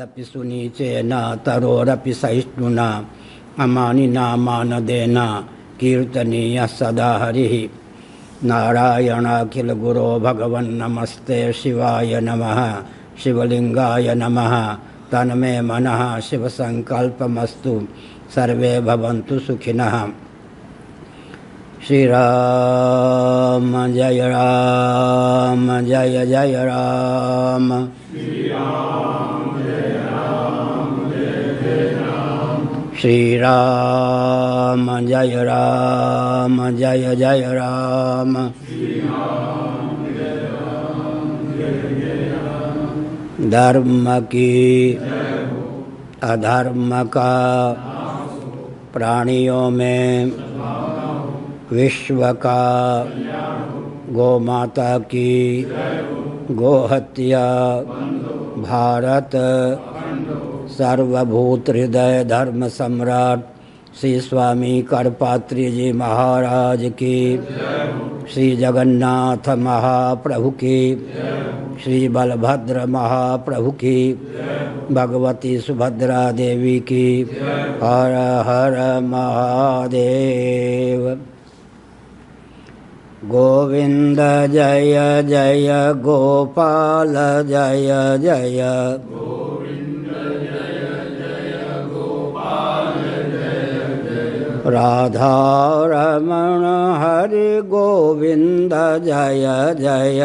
यदपि सुनीचेन तरोरपि सहिष्णुना अमानिना मानदेन कीर्तनीयः सदा हरिः। नारायणाखिल गुरो भगवन् नमस्ते शिवाय नमः शिवलिंगाय नमः। तन्मे मनः शिवसंकल्पमस्तु सर्वे भवन्तु सुखिनः। श्री राम जय राम जय जय राम। श्री राम जय राम जय जय राम। धर्म की अधर्म का प्राणियों में विश्व का गौ माता की गोहत्या भारत सर्वभूत हृदय धर्म सम्राट श्री स्वामी करपात्री जी महाराज की, श्री जगन्नाथ महाप्रभु की, श्री बलभद्र महाप्रभु की, भगवती सुभद्रा देवी की। हर हर महादेव। गोविंद जय जय गोपाल जय जय। राधा रमण हरि गोविंद जय जय।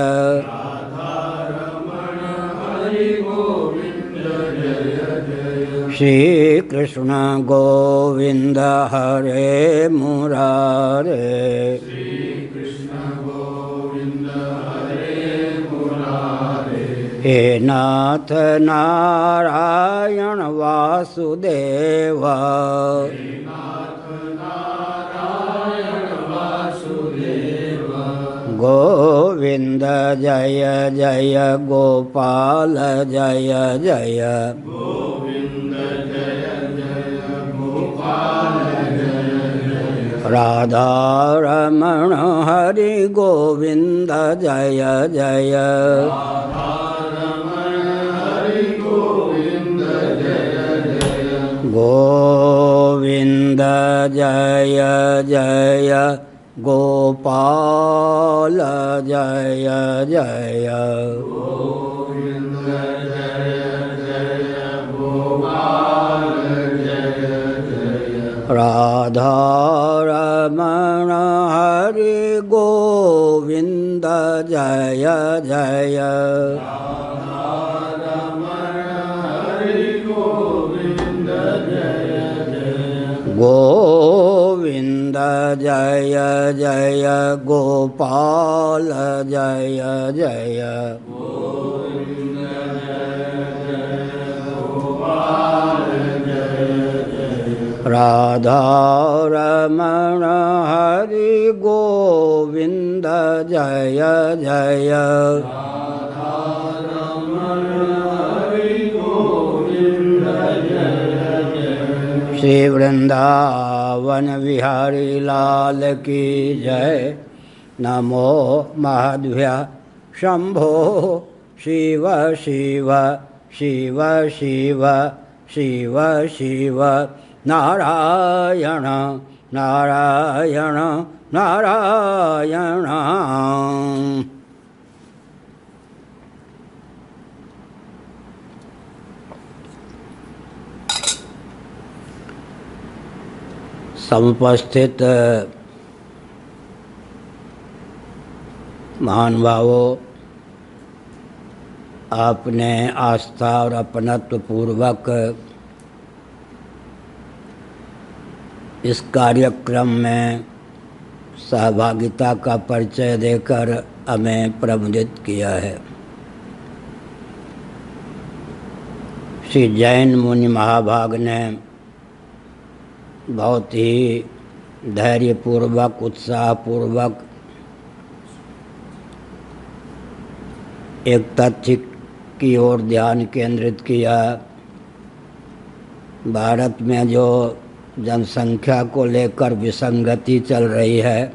श्री कृष्ण गोविंद हरे मुरारे। हे नाथ नारायण वासुदेव। गोविंद जय जय गोपाल जय जय। राधा रमण हरि गोविंद जय जय। गोविंद जय जय गोपाल जय जय। राधा रमण हरि गोविंद जय जय। गोविंद जय जय गोपाल जय जय। राधा रमण हरि गोविंद जय जय। श्री वृंदावन विहारी लाल की जय। नमो महाद्भ्या शंभो शिव शिव शिव शिव शिव शिव नारायण नारायण नारायण। समुपस्थित महानुभावों, आपने आस्था और अपनत्व पूर्वक इस कार्यक्रम में सहभागिता का परिचय देकर हमें प्रबोधित किया है। श्री जैन मुनि महाभाग ने बहुत ही धैर्यपूर्वक उत्साहपूर्वक एक तथ्य की ओर ध्यान केंद्रित किया। भारत में जो जनसंख्या को लेकर विसंगति चल रही है,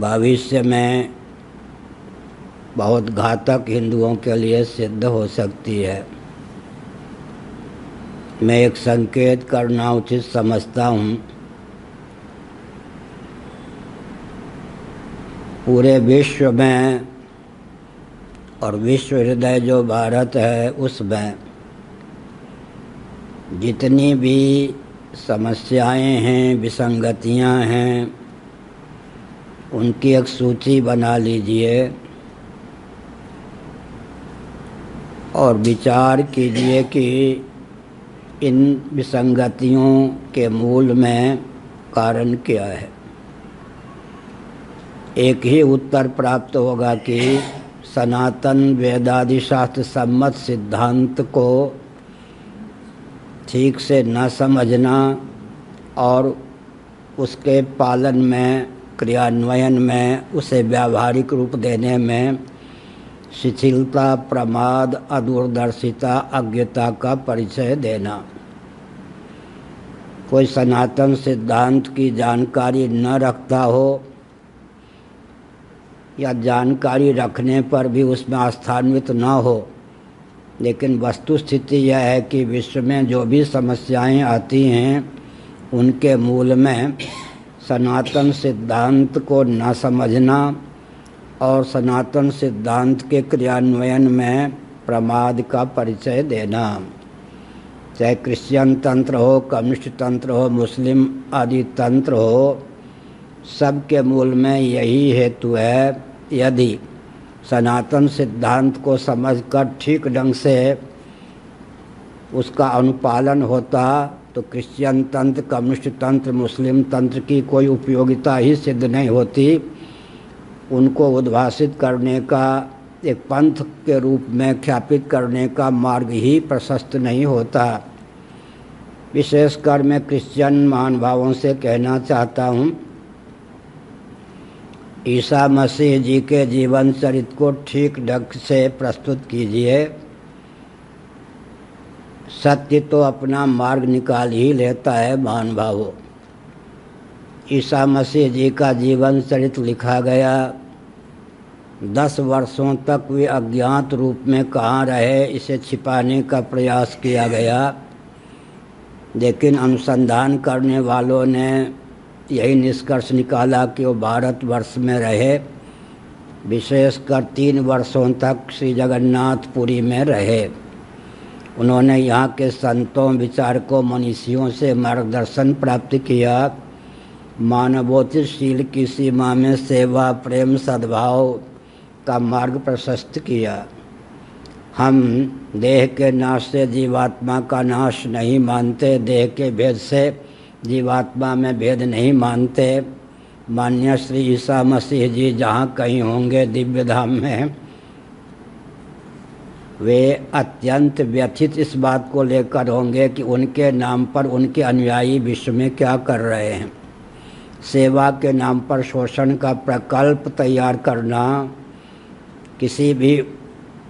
भविष्य में बहुत घातक हिंदुओं के लिए सिद्ध हो सकती है। मैं एक संकेत करना उचित समझता हूँ। पूरे विश्व में और विश्व हृदय जो भारत है उसमें जितनी भी समस्याएं हैं, विसंगतियां हैं, उनकी एक सूची बना लीजिए और विचार कीजिए कि इन विसंगतियों के मूल में कारण क्या है। एक ही उत्तर प्राप्त होगा कि सनातन वेदादि शास्त्र सम्मत सिद्धांत को ठीक से न समझना और उसके पालन में, क्रियान्वयन में, उसे व्यावहारिक रूप देने में शिथिलता, प्रमाद, अदूरदर्शिता, अज्ञता का परिचय देना। कोई सनातन सिद्धांत की जानकारी न रखता हो या जानकारी रखने पर भी उसमें आस्थान्वित न हो, लेकिन वस्तु स्थिति यह है कि विश्व में जो भी समस्याएं आती हैं उनके मूल में सनातन सिद्धांत को न समझना और सनातन सिद्धांत के क्रियान्वयन में प्रमाद का परिचय देना। चाहे क्रिश्चियन तंत्र हो, कम्युनिस्ट तंत्र हो, मुस्लिम आदि तंत्र हो, सबके मूल में यही हेतु है। यदि सनातन सिद्धांत को समझकर ठीक ढंग से उसका अनुपालन होता तो क्रिश्चियन तंत्र, कम्युनिस्ट तंत्र, मुस्लिम तंत्र की कोई उपयोगिता ही सिद्ध नहीं होती। उनको उद्भासित करने का, एक पंथ के रूप में ख्यापित करने का मार्ग ही प्रशस्त नहीं होता। विशेषकर मैं क्रिश्चियन महानुभावों से कहना चाहता हूँ, ईसा मसीह जी के जीवन चरित्र को ठीक ढंग से प्रस्तुत कीजिए। सत्य तो अपना मार्ग निकाल ही लेता है महानुभावों। ईसा मसीह जी का जीवन चरित्र लिखा गया, 10 वर्षों तक वे अज्ञात रूप में कहाँ रहे, इसे छिपाने का प्रयास किया गया, लेकिन अनुसंधान करने वालों ने यही निष्कर्ष निकाला कि वो भारतवर्ष में रहे। विशेषकर 3 वर्षों तक श्री जगन्नाथपुरी में रहे। उन्होंने यहाँ के संतों, विचारकों, मनीषियों से मार्गदर्शन प्राप्त किया। मानवोचित की सीमा में सेवा, प्रेम, सद्भाव का मार्ग प्रशस्त किया। हम देह के नाश से जीवात्मा का नाश नहीं मानते, देह के भेद से जीवात्मा में भेद नहीं मानते। मान्य श्री ईसा मसीह जी जहाँ कहीं होंगे दिव्य धाम में, वे अत्यंत व्यथित इस बात को लेकर होंगे कि उनके नाम पर उनके अनुयायी विश्व में क्या कर रहे हैं। सेवा के नाम पर शोषण का प्रकल्प तैयार करना, किसी भी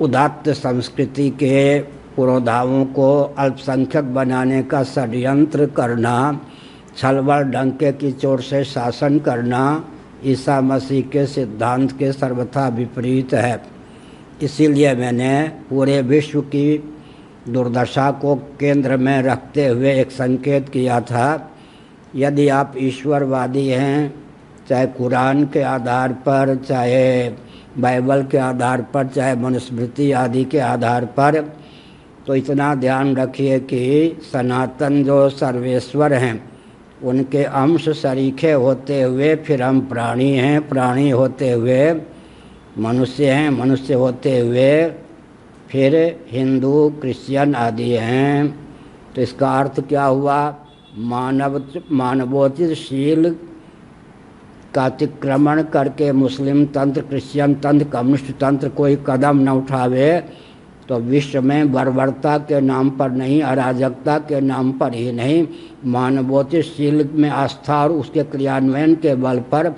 उदात्त संस्कृति के पुरोधाओं को अल्पसंख्यक बनाने का षड्यंत्र करना, छलबल डंके की चोट से शासन करना ईसा मसीह के सिद्धांत के सर्वथा विपरीत है। इसीलिए मैंने पूरे विश्व की दुर्दशा को केंद्र में रखते हुए एक संकेत किया था। यदि आप ईश्वरवादी हैं, चाहे कुरान के आधार पर, चाहे बाइबल के आधार पर, चाहे मनुस्मृति आदि के आधार पर, तो इतना ध्यान रखिए कि सनातन जो सर्वेश्वर हैं उनके अंश सरीखे होते हुए फिर हम प्राणी हैं, प्राणी होते हुए मनुष्य हैं, मनुष्य होते हुए फिर हिंदू, क्रिश्चियन आदि हैं। तो इसका अर्थ क्या हुआ? मानवोचित शील का अतिक्रमण करके मुस्लिम तंत्र, क्रिश्चियन तंत्र, कम्युनिस्ट तंत्र कोई कदम न उठावे तो विश्व में बर्बरता के नाम पर नहीं, अराजकता के नाम पर ही नहीं, मानवोचित शील में आस्था और उसके क्रियान्वयन के बल पर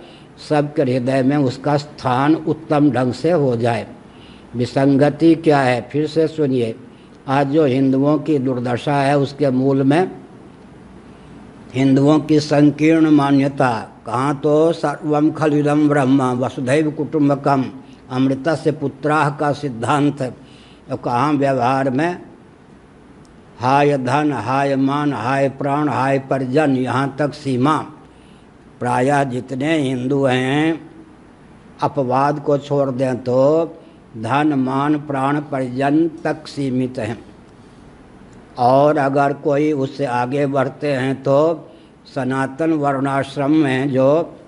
सबके हृदय में उसका स्थान उत्तम ढंग से हो जाए। विसंगति क्या है? फिर से सुनिए। आज जो हिंदुओं की दुर्दशा है उसके मूल में हिंदुओं की संकीर्ण मान्यता, कहाँ तो सर्वम खलिदम ब्रह्म वसुधैव कुटुंबकम, अमृतस्य पुत्राः का सिद्धांत है, और कहाँ व्यवहार में हाय धन, हाय मान, हाय प्राण, हाय परिजन, यहाँ तक सीमा। प्रायः जितने हिंदू हैं अपवाद को छोड़ दें तो धन मान प्राण परिजन तक सीमित हैं, और अगर कोई उससे आगे बढ़ते हैं तो सनातन वर्णाश्रम में जो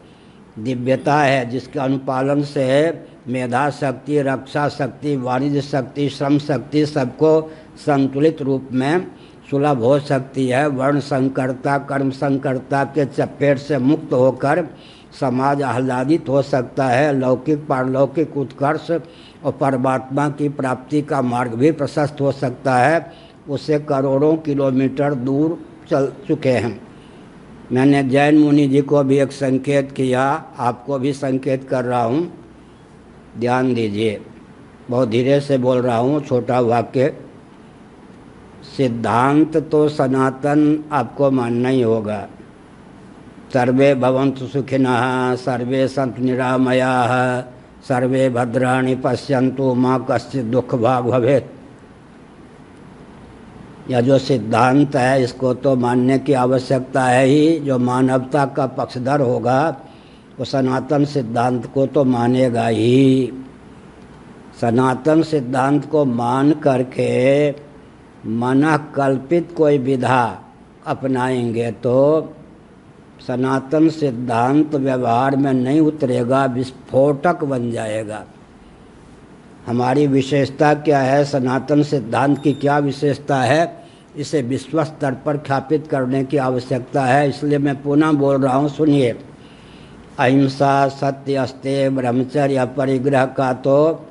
दिव्यता है, जिसके अनुपालन से मेधा शक्ति, रक्षा शक्ति, वाणिज्य शक्ति, श्रम शक्ति सबको संतुलित रूप में सुलभ हो सकती है, वर्ण संकरता कर्म संकरता के चपेट से मुक्त होकर समाज आह्लादित हो सकता है, लौकिक पारलौकिक उत्कर्ष और परमात्मा की प्राप्ति का मार्ग भी प्रशस्त हो सकता है, उससे करोड़ों किलोमीटर दूर चल चुके हैं। मैंने जैन मुनि जी को भी एक संकेत किया, आपको भी संकेत कर रहा हूँ, ध्यान दीजिए। बहुत धीरे से बोल रहा हूँ, छोटा वाक्य। सिद्धांत तो सनातन आपको मानना ही होगा। सर्वे भवन्तु सुखिनः, सर्वे सन्तु निरामयाः, सर्वे भद्राणि पश्यन्तु मा कश्चित् दुःख भाग् भवेत्। यह जो सिद्धांत है इसको तो मानने की आवश्यकता है ही। जो मानवता का पक्षधर होगा वो सनातन सिद्धांत को तो मानेगा ही। सनातन सिद्धांत को मान करके मन कल्पित कोई विधा अपनाएंगे तो सनातन सिद्धांत व्यवहार में नहीं उतरेगा, विस्फोटक बन जाएगा। हमारी विशेषता क्या है, सनातन सिद्धांत की क्या विशेषता है, इसे विश्व स्तर पर ख्यापित करने की आवश्यकता है। इसलिए मैं पुनः बोल रहा हूँ, सुनिए। अहिंसा, सत्य, अस्तेय, ब्रह्मचर्य, परिग्रह का तो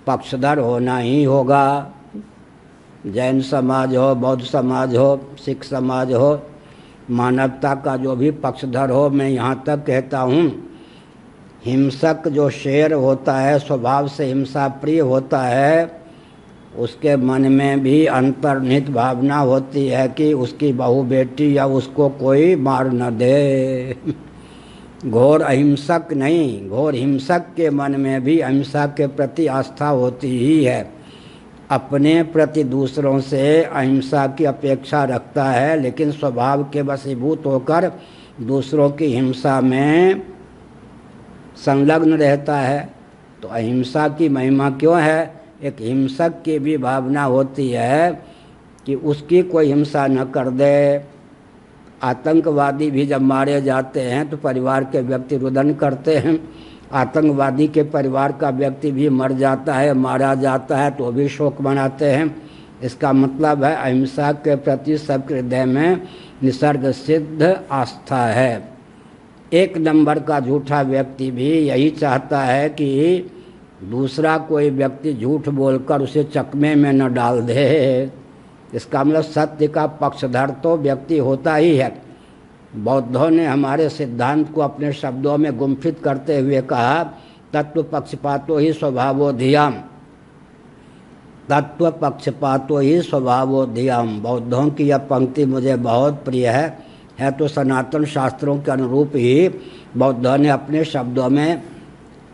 पक्षधर होना ही होगा। जैन समाज हो, बौद्ध समाज हो, सिख समाज हो, मानवता का जो भी पक्षधर हो, मैं यहाँ तक कहता हूँ, हिंसक जो शेर होता है, स्वभाव से हिंसा प्रिय होता है, उसके मन में भी अंतर्निहित भावना होती है कि उसकी बहू बेटी या उसको कोई मार न दे। घोर अहिंसक नहीं, घोर हिंसक के मन में भी अहिंसा के प्रति आस्था होती ही है। अपने प्रति दूसरों से अहिंसा की अपेक्षा रखता है, लेकिन स्वभाव के वशीभूत होकर दूसरों की हिंसा में संलग्न रहता है। तो अहिंसा की महिमा क्यों है? एक हिंसक की भी भावना होती है कि उसकी कोई हिंसा न कर दे। आतंकवादी भी जब मारे जाते हैं तो परिवार के व्यक्ति रुदन करते हैं। आतंकवादी के परिवार का व्यक्ति भी मर जाता है, मारा जाता है तो भी शोक मनाते हैं। इसका मतलब है अहिंसा के प्रति सबके हृदय में निसर्ग सिद्ध आस्था है। एक नंबर का झूठा व्यक्ति भी यही चाहता है कि दूसरा कोई व्यक्ति झूठ बोलकर उसे चकमे में न डाल दे। इसका मतलब सत्य का पक्षधर तो व्यक्ति होता ही है। बौद्धों ने हमारे सिद्धांत को अपने शब्दों में गुम्फित करते हुए कहा, तत्व पक्षपातो ही स्वभावो धियाम। तत्व पक्षपातो ही स्वभावो धियाम। बौद्धों की यह पंक्ति मुझे बहुत प्रिय है तो सनातन शास्त्रों के अनुरूप ही बौद्धों ने अपने शब्दों में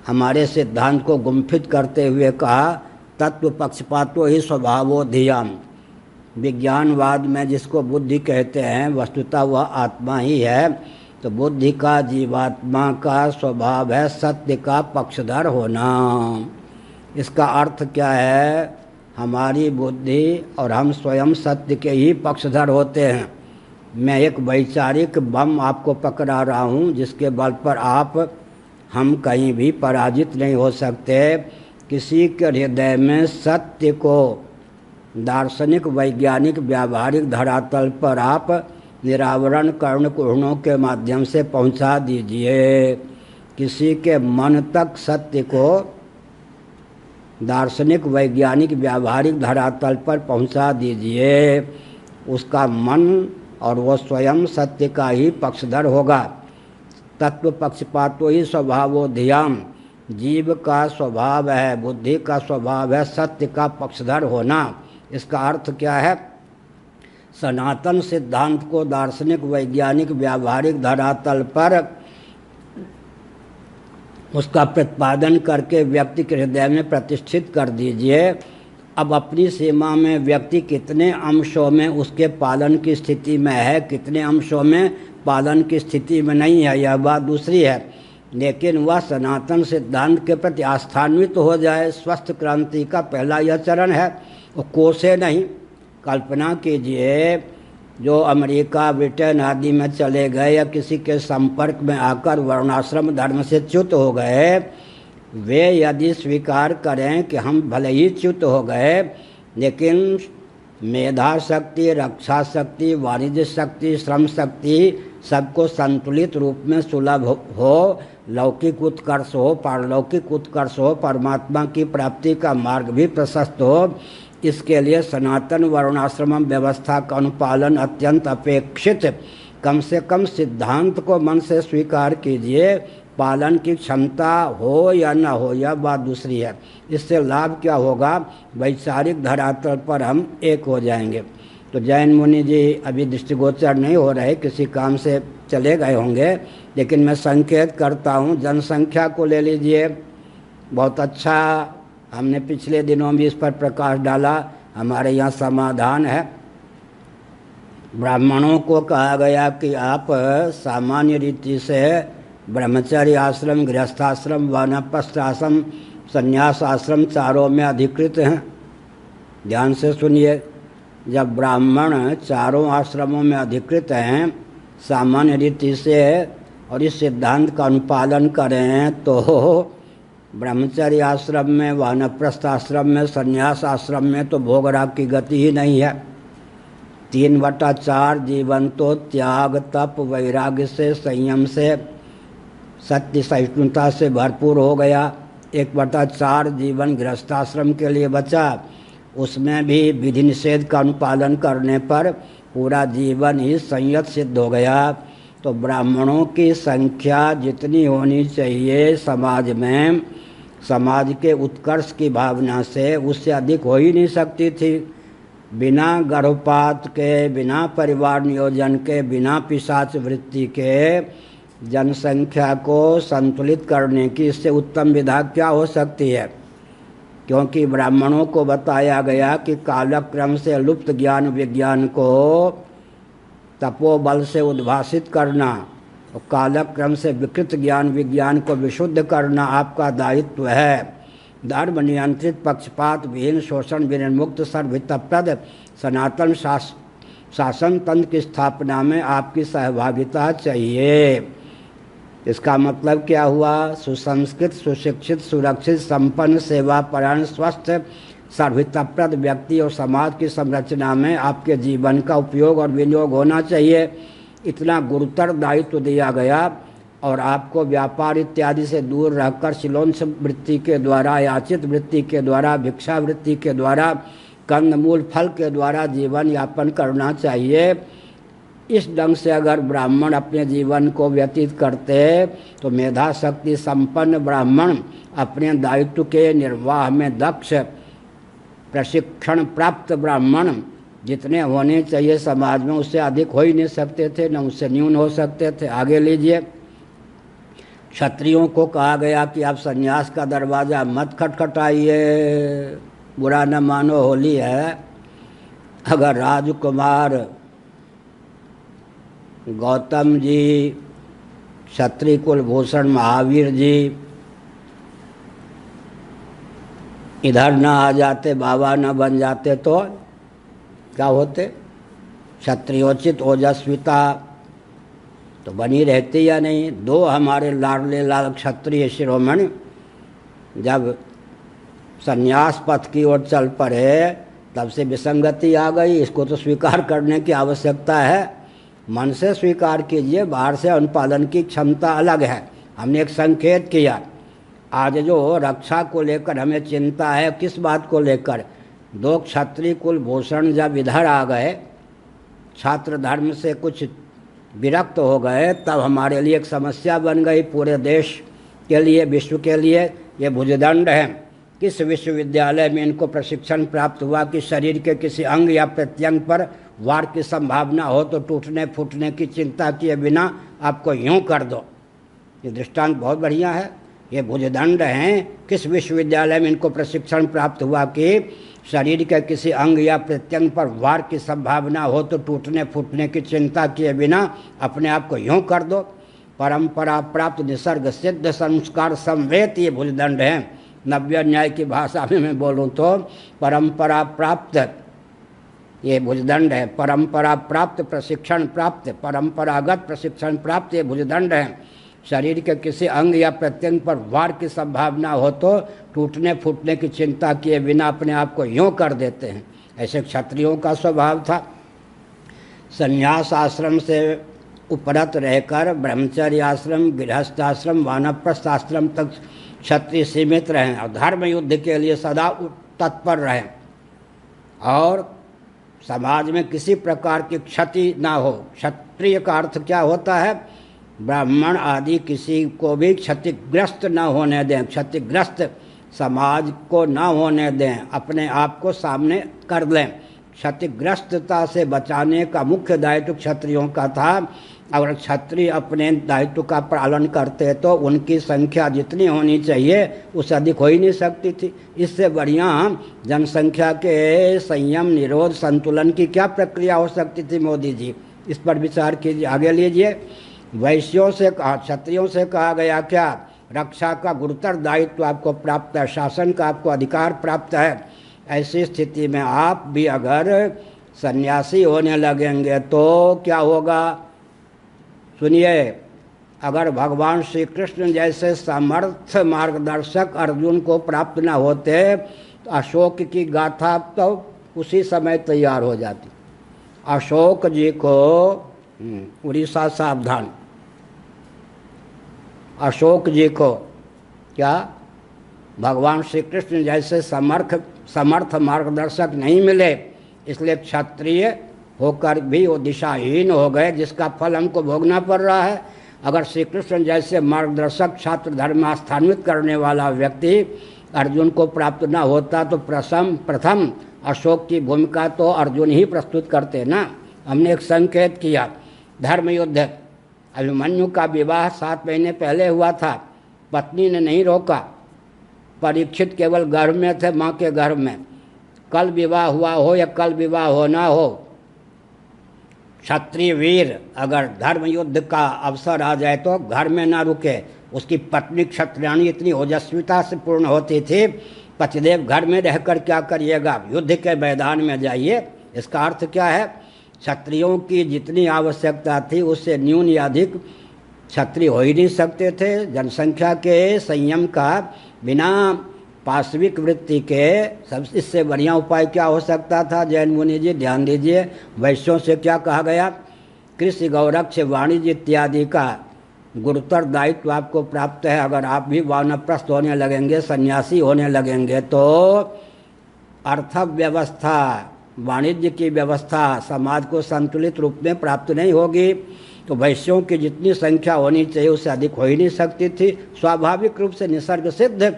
हमारे सिद्धांत को गुम्फित करते हुए कहा, तत्व पक्षपातो ही स्वभावो धियाम। विज्ञानवाद में जिसको बुद्धि कहते हैं, वस्तुतः वह आत्मा ही है। तो बुद्धि का, जीवात्मा का स्वभाव है सत्य का पक्षधर होना। इसका अर्थ क्या है? हमारी बुद्धि और हम स्वयं सत्य के ही पक्षधर होते हैं। मैं एक वैचारिक बम आपको पकड़ा रहा हूँ जिसके बल पर हम कहीं भी पराजित नहीं हो सकते। किसी के हृदय में सत्य को दार्शनिक, वैज्ञानिक, व्यावहारिक धरातल पर आप निरावरण कर्ण कुहणों के माध्यम से पहुंचा दीजिए। किसी के मन तक सत्य को दार्शनिक, वैज्ञानिक, व्यावहारिक धरातल पर पहुंचा दीजिए। उसका मन और वो स्वयं सत्य का ही पक्षधर होगा। तत्व पक्षपातो ही स्वभावो धियाम। जीव का स्वभाव है, बुद्धि का स्वभाव है सत्य का पक्षधर होना। इसका अर्थ क्या है? सनातन सिद्धांत को दार्शनिक, वैज्ञानिक, व्यावहारिक धरातल पर उसका प्रतिपादन करके व्यक्ति के हृदय में प्रतिष्ठित कर दीजिए। अब अपनी सीमा में व्यक्ति कितने अंशों में उसके पालन की स्थिति में है, कितने अंशों में पालन की स्थिति में नहीं है, यह बात दूसरी है। लेकिन वह सनातन सिद्धांत के प्रति आस्थान्वित हो जाए, स्वस्थ क्रांति का पहला यह चरण है। वो कोसे नहीं। कल्पना कीजिए, जो अमेरिका, ब्रिटेन आदि में चले गए या किसी के संपर्क में आकर वर्णाश्रम धर्म से च्युत हो गए, वे यदि स्वीकार करें कि हम भले ही च्युत हो गए, लेकिन मेधा शक्ति, रक्षा शक्ति, वाणिज्य शक्ति, श्रम शक्ति सबको संतुलित रूप में सुलभ हो, लौकिक उत्कर्ष हो, पारलौकिक उत्कर्ष हो, परमात्मा की प्राप्ति का मार्ग भी प्रशस्त हो, इसके लिए सनातन वर्णाश्रम व्यवस्था का अनुपालन अत्यंत अपेक्षित। कम से कम सिद्धांत को मन से स्वीकार कीजिए, पालन की क्षमता हो या न हो यह बात दूसरी है। इससे लाभ क्या होगा, वैचारिक धरातल पर हम एक हो जाएंगे। तो जैन मुनि जी अभी दृष्टिगोचर नहीं हो रहे, किसी काम से चले गए होंगे, लेकिन मैं संकेत करता हूँ, जनसंख्या को ले लीजिए। बहुत अच्छा, हमने पिछले दिनों भी इस पर प्रकाश डाला। हमारे यहाँ समाधान है। ब्राह्मणों को कहा गया कि आप सामान्य रीति से ब्रह्मचर्य आश्रम, गृहस्थाश्रम, वानप्रस्थ आश्रम, संन्यास आश्रम चारों में अधिकृत हैं। ध्यान से सुनिए, जब ब्राह्मण चारों आश्रमों में अधिकृत हैं सामान्य रीति से और इस सिद्धांत का अनुपालन करें, तो ब्रह्मचर्य आश्रम में, वानप्रस्थ आश्रम में, संन्यास आश्रम में तो भोगराग की गति ही नहीं है। 3/4 जीवन तो त्याग, तप, वैराग्य से, संयम से, सत्य सहिष्णुता से भरपूर हो गया। 1/4 जीवन गृहस्थाश्रम के लिए बचा, उसमें भी विधि निषेध का अनुपालन करने पर पूरा जीवन ही संयत सिद्ध हो गया। तो ब्राह्मणों की संख्या जितनी होनी चाहिए समाज में, समाज के उत्कर्ष की भावना से, उससे अधिक हो ही नहीं सकती थी। बिना गर्भपात के, बिना परिवार नियोजन के, बिना पिशाच वृत्ति के जनसंख्या को संतुलित करने की इससे उत्तम विधा क्या हो सकती है। क्योंकि ब्राह्मणों को बताया गया कि कालक्रम से लुप्त ज्ञान विज्ञान को तपोबल से उद्भासित करना और कालक्रम से विकृत ज्ञान विज्ञान को विशुद्ध करना आपका दायित्व है। धर्म नियंत्रित, पक्षपात विहीन, शोषण विनिर्मुक्त, सर्वहितप्रद सनातन शासन तंत्र की स्थापना में आपकी सहभागिता चाहिए। इसका मतलब क्या हुआ, सुसंस्कृत, सुशिक्षित, सुरक्षित, संपन्न, सेवापरायण, स्वस्थ, सर्वहितप्रद व्यक्ति और समाज की संरचना में आपके जीवन का उपयोग और विनियोग होना चाहिए। इतना गुरुतर दायित्व दिया गया और आपको व्यापार इत्यादि से दूर रहकर शिलोन्स वृत्ति के द्वारा, याचित वृत्ति के द्वारा, भिक्षा वृत्ति के द्वारा, कंदमूल फल के द्वारा जीवन यापन करना चाहिए। इस ढंग से अगर ब्राह्मण अपने जीवन को व्यतीत करते तो मेधा शक्ति संपन्न ब्राह्मण अपने दायित्व के निर्वाह में दक्ष, प्रशिक्षण प्राप्त ब्राह्मण जितने होने चाहिए समाज में, उससे अधिक हो ही नहीं सकते थे, न उससे न्यून हो सकते थे। आगे लीजिए, क्षत्रियों को कहा गया कि आप संन्यास का दरवाज़ा मत खटखटाइए, बुरा न मानो, होली है। अगर राजकुमार गौतम जी, क्षत्रिय कुलभूषण महावीर जी इधर न आ जाते, बाबा न बन जाते तो क्या होते, क्षत्रियोचित ओजस्विता तो बनी रहती या नहीं। दो हमारे लाडले लाल क्षत्रिय शिरोमणि जब संन्यास पथ की ओर चल पड़े तब से विसंगति आ गई। इसको तो स्वीकार करने की आवश्यकता है। मन से स्वीकार कीजिए, बाहर से अनुपालन की क्षमता अलग है। हमने एक संकेत किया, आज जो रक्षा को लेकर हमें चिंता है, किस बात को लेकर, 2 क्षत्रिय कुलभूषण जब इधर आ गए, छात्र धर्म से कुछ विरक्त हो गए, तब हमारे लिए एक समस्या बन गई। पूरे देश के लिए, विश्व के लिए ये भुजदंड है। किस विश्वविद्यालय में इनको प्रशिक्षण प्राप्त हुआ कि शरीर के किसी अंग या प्रत्यंग पर वार की संभावना हो तो टूटने फूटने की चिंता किए बिना आपको यूं कर दो। ये दृष्टांत बहुत बढ़िया है। ये भुजदंड हैं। किस विश्वविद्यालय में इनको प्रशिक्षण प्राप्त हुआ कि शरीर के किसी अंग या प्रत्यंग पर वार की संभावना हो तो टूटने फूटने की चिंता किए बिना अपने आप को यूं कर दो। परंपरा प्राप्त निसर्ग सिद्ध संस्कार संवेत ये भुजदंड है। नव्य न्याय की भाषा में मैं बोलूँ तो परंपरा प्राप्त ये भुजदंड है, परंपरा प्राप्त प्रशिक्षण प्राप्त, परंपरागत प्रशिक्षण प्राप्त ये भुजदंड है। शरीर के किसी अंग या प्रत्यंग पर वार की संभावना हो तो टूटने फूटने की चिंता किए बिना अपने आप को यूं कर देते हैं। ऐसे क्षत्रियों का स्वभाव था। संन्यास आश्रम से उपरत रहकर ब्रह्मचर्य आश्रम, गृहस्थाश्रम, वानप्रस्थ आश्रम तक क्षत्रिय सीमित रहें और धर्म युद्ध के लिए सदा तत्पर रहें और समाज में किसी प्रकार की क्षति ना हो। क्षत्रिय का अर्थ क्या होता है? ब्राह्मण आदि किसी को भी क्षतिग्रस्त न होने दें, क्षतिग्रस्त समाज को न होने दें, अपने आप को सामने कर लें। क्षतिग्रस्तता से बचाने का मुख्य दायित्व क्षत्रियों का था। अगर क्षत्रिय अपने दायित्व का पालन करते तो उनकी संख्या जितनी होनी चाहिए उससे अधिक हो ही नहीं सकती थी। इससे बढ़िया जनसंख्या के संयम, निरोध, संतुलन की क्या प्रक्रिया हो सकती थी? मोदी जी इस पर विचार कीजिए, आगे लीजिए। वैश्यों से कहा, क्षत्रियों से कहा गया क्या? रक्षा का गुरुतर दायित्व आपको प्राप्त है, शासन का आपको अधिकार प्राप्त है। ऐसी स्थिति में आप भी अगर सन्यासी होने लगेंगे तो क्या होगा? सुनिए, अगर भगवान श्री कृष्ण जैसे समर्थ मार्गदर्शक अर्जुन को प्राप्त न होते तो अशोक की गाथा तो उसी समय तैयार हो जाती। अशोक जी को, उड़ीसा सावधान, अशोक जी को क्या भगवान श्री कृष्ण जैसे समर्थ मार्गदर्शक नहीं मिले, इसलिए क्षत्रिय होकर भी वो दिशाहीन हो गए, जिसका फल हमको भोगना पड़ रहा है। अगर श्री कृष्ण जैसे मार्गदर्शक, छात्र धर्म स्थान्वित करने वाला व्यक्ति अर्जुन को प्राप्त न होता तो प्रथम अशोक की भूमिका तो अर्जुन ही प्रस्तुत करते ना। हमने एक संकेत किया, धर्म युद्ध, अभिमन्यु का विवाह 7 महीने पहले हुआ था, पत्नी ने नहीं रोका, परीक्षित केवल गर्भ में थे, माँ के गर्भ में। कल विवाह हुआ हो या कल विवाह होना हो, क्षत्रिय वीर अगर धर्म युद्ध का अवसर आ जाए तो घर में ना रुके। उसकी पत्नी क्षत्रियाणी इतनी ओजस्विता से पूर्ण होती थी, पतिदेव घर में रहकर क्या करिएगा, युद्ध के मैदान में जाइए। इसका अर्थ क्या है? क्षत्रियों की जितनी आवश्यकता थी उससे न्यून या अधिक क्षत्रिय हो ही नहीं सकते थे। जनसंख्या के संयम का बिना पाशविक वृत्ति के सब इससे बढ़िया उपाय क्या हो सकता था? जैन मुनि जी ध्यान दीजिए, वैश्यों से क्या कहा गया? कृषि, गौरक्ष, वाणिज्य इत्यादि का गुरुतर दायित्व आपको प्राप्त है। अगर आप भी वानप्रस्थ होने लगेंगे, सन्यासी होने लगेंगे तो अर्थव्यवस्था, वाणिज्य की व्यवस्था समाज को संतुलित रूप में प्राप्त नहीं होगी। तो वैश्यों की जितनी संख्या होनी चाहिए उससे अधिक हो ही नहीं सकती थी। स्वाभाविक रूप से निसर्ग सिद्ध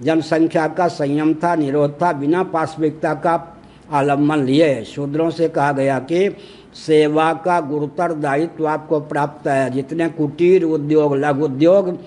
जनसंख्या का संयम था, निरोध था, बिना पाशविकता का आलम्बन लिए। शूद्रों से कहा गया कि सेवा का गुरुतर दायित्व आपको प्राप्त है। जितने कुटीर उद्योग, लघु उद्योग